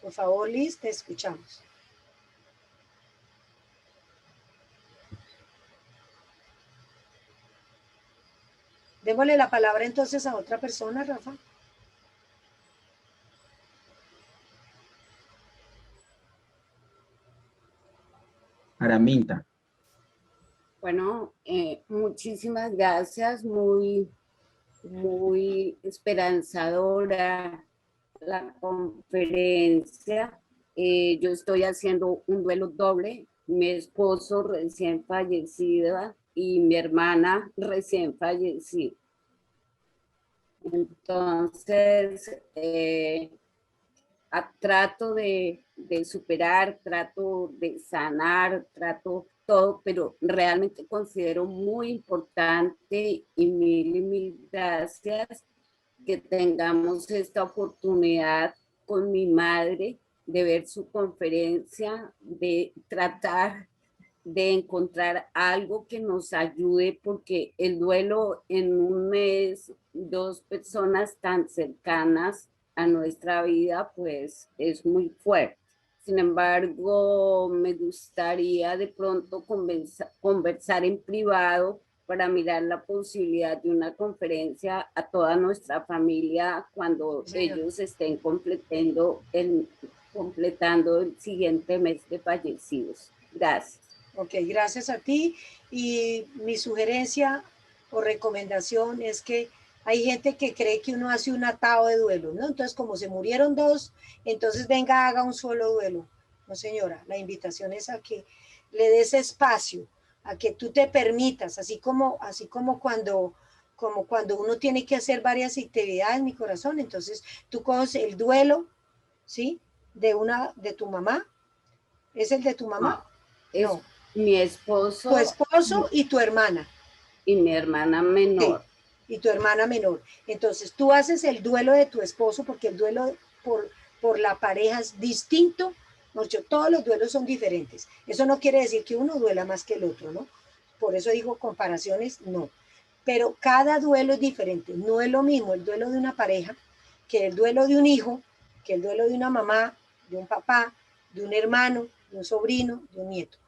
A: Por favor, Liz, te escuchamos. Démosle la palabra entonces a otra persona, Rafa.
B: Araminta.
F: Bueno, muchísimas gracias, muy esperanzadora la conferencia. Yo estoy haciendo un duelo doble, mi esposo recién fallecido y mi hermana recién fallecida. Entonces, trato de superar, trato de sanar, trato todo, pero realmente considero muy importante y mil gracias que tengamos esta oportunidad con mi madre de ver su conferencia, de tratar de encontrar algo que nos ayude, porque el duelo en un mes, dos personas tan cercanas a nuestra vida, pues es muy fuerte. Sin embargo, me gustaría de pronto conversar en privado para mirar la posibilidad de una conferencia a toda nuestra familia cuando ellos estén completando el siguiente mes de fallecidos. Gracias.
A: Ok, gracias a ti. Y mi sugerencia o recomendación es que hay gente que cree que uno hace un atado de duelo, ¿no? Entonces, como se murieron dos, entonces venga, haga un solo duelo. No, señora, la invitación es a que le des espacio, a que tú te permitas, así como cuando uno tiene que hacer varias actividades, mi corazón. Entonces, tú coges el duelo, ¿sí? De tu mamá. ¿Es el de tu mamá?
F: No. Mi esposo.
A: Tu esposo y tu hermana.
F: Y mi hermana menor.
A: Sí, y tu hermana menor. Entonces, tú haces el duelo de tu esposo, porque el duelo por la pareja es distinto. Todos los duelos son diferentes. Eso no quiere decir que uno duela más que el otro, ¿no? Por eso digo comparaciones, no. Pero cada duelo es diferente. No es lo mismo el duelo de una pareja que el duelo de un hijo, que el duelo de una mamá, de un papá, de un hermano, de un sobrino, de un nieto.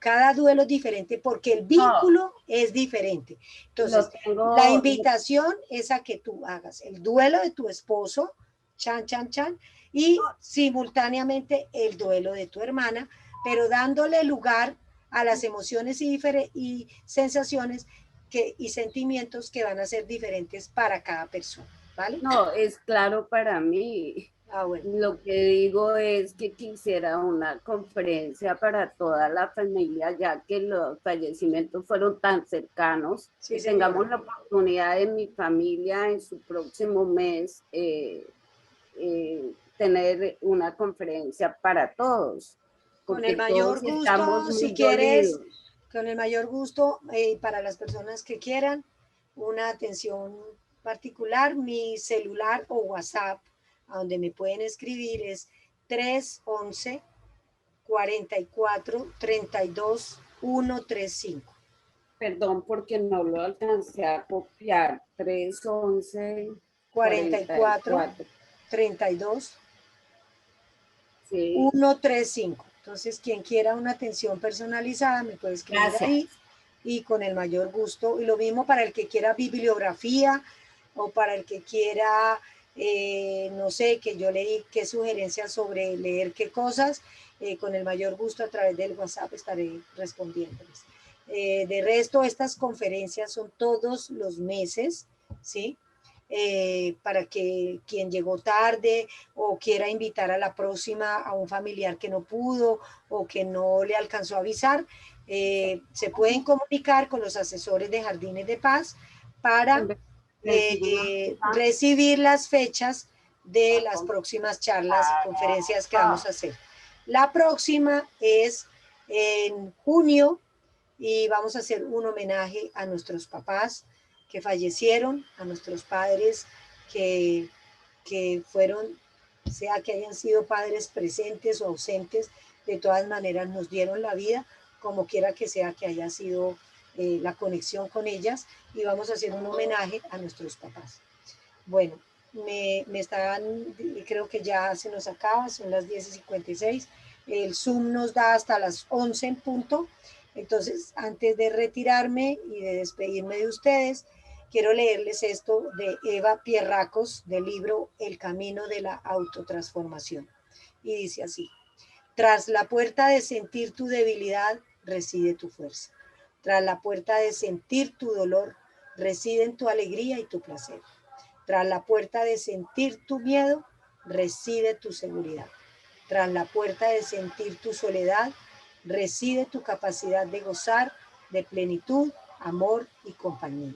A: Cada duelo es diferente porque el vínculo es diferente. Entonces, la invitación es a que tú hagas el duelo de tu esposo, chan, chan, chan, y simultáneamente el duelo de tu hermana, pero dándole lugar a las emociones y sensaciones y sentimientos que van a ser diferentes para cada persona, ¿vale?
F: No, es claro para mí.
A: Bueno.
F: Lo que digo es que quisiera una conferencia para toda la familia, ya que los fallecimientos fueron tan cercanos,
A: sí,
F: que tengamos la oportunidad de mi familia en su próximo mes tener una conferencia para todos.
A: Con el mayor gusto, si quieres, con el mayor gusto, para las personas que quieran una atención particular, mi celular o WhatsApp, a donde me pueden escribir, es 311 44 32 135.
F: Perdón, porque no lo alcancé a copiar. 311
A: 44 32
F: sí.
A: 135. Entonces, quien quiera una atención personalizada me puede escribir ahí y con el mayor gusto. Y lo mismo para el que quiera bibliografía o para el que quiera, no sé, que yo leí qué sugerencias sobre leer qué cosas, con el mayor gusto a través del WhatsApp estaré respondiéndoles. De resto, estas conferencias son todos los meses, ¿sí? Para que quien llegó tarde o quiera invitar a la próxima a un familiar que no pudo o que no le alcanzó a avisar, se pueden comunicar con los asesores de Jardines de Paz para recibir las fechas de las próximas charlas y conferencias que vamos a hacer. La próxima es en junio y vamos a hacer un homenaje a nuestros papás que fallecieron, a nuestros padres que fueron, sea que hayan sido padres presentes o ausentes, de todas maneras nos dieron la vida, como quiera que sea que haya sido la conexión con ellas, y vamos a hacer un homenaje a nuestros papás. Bueno, creo que ya se nos acaba, son las 10:56, el Zoom nos da hasta las 11 en punto, entonces antes de retirarme y de despedirme de ustedes, quiero leerles esto de Eva Pierracos del libro El camino de la autotransformación, y dice así: tras la puerta de sentir tu debilidad reside tu fuerza, tras la puerta de sentir tu dolor residen tu alegría y tu placer. Tras la puerta de sentir tu miedo, reside tu seguridad. Tras la puerta de sentir tu soledad, reside tu capacidad de gozar de plenitud, amor y compañía.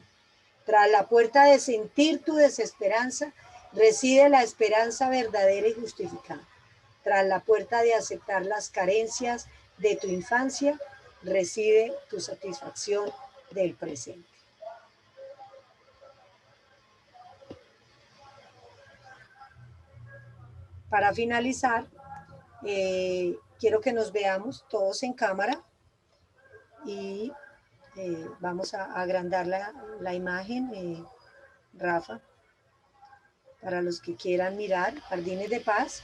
A: Tras la puerta de sentir tu desesperanza, reside la esperanza verdadera y justificada. Tras la puerta de aceptar las carencias de tu infancia, reside tu satisfacción del presente. Para finalizar, quiero que nos veamos todos en cámara y vamos a agrandar la imagen, Rafa, para los que quieran mirar. Jardines de Paz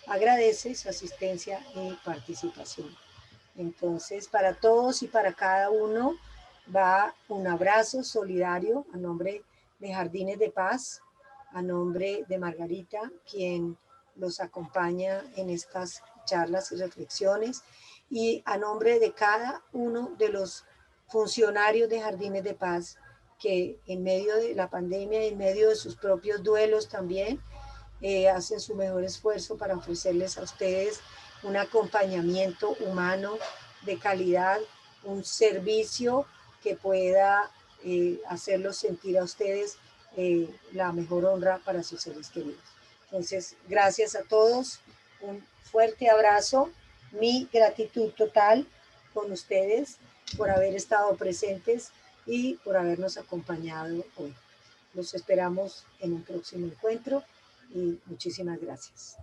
A: agradece su asistencia y participación. Entonces, para todos y para cada uno va un abrazo solidario a nombre de Jardines de Paz, a nombre de Margarita, quien los acompaña en estas charlas y reflexiones, y a nombre de cada uno de los funcionarios de Jardines de Paz que en medio de la pandemia y en medio de sus propios duelos también hacen su mejor esfuerzo para ofrecerles a ustedes un acompañamiento humano de calidad, un servicio que pueda hacerlos sentir a ustedes la mejor honra para sus seres queridos. Entonces, gracias a todos, un fuerte abrazo, mi gratitud total con ustedes por haber estado presentes y por habernos acompañado hoy. Los esperamos en un próximo encuentro y muchísimas gracias.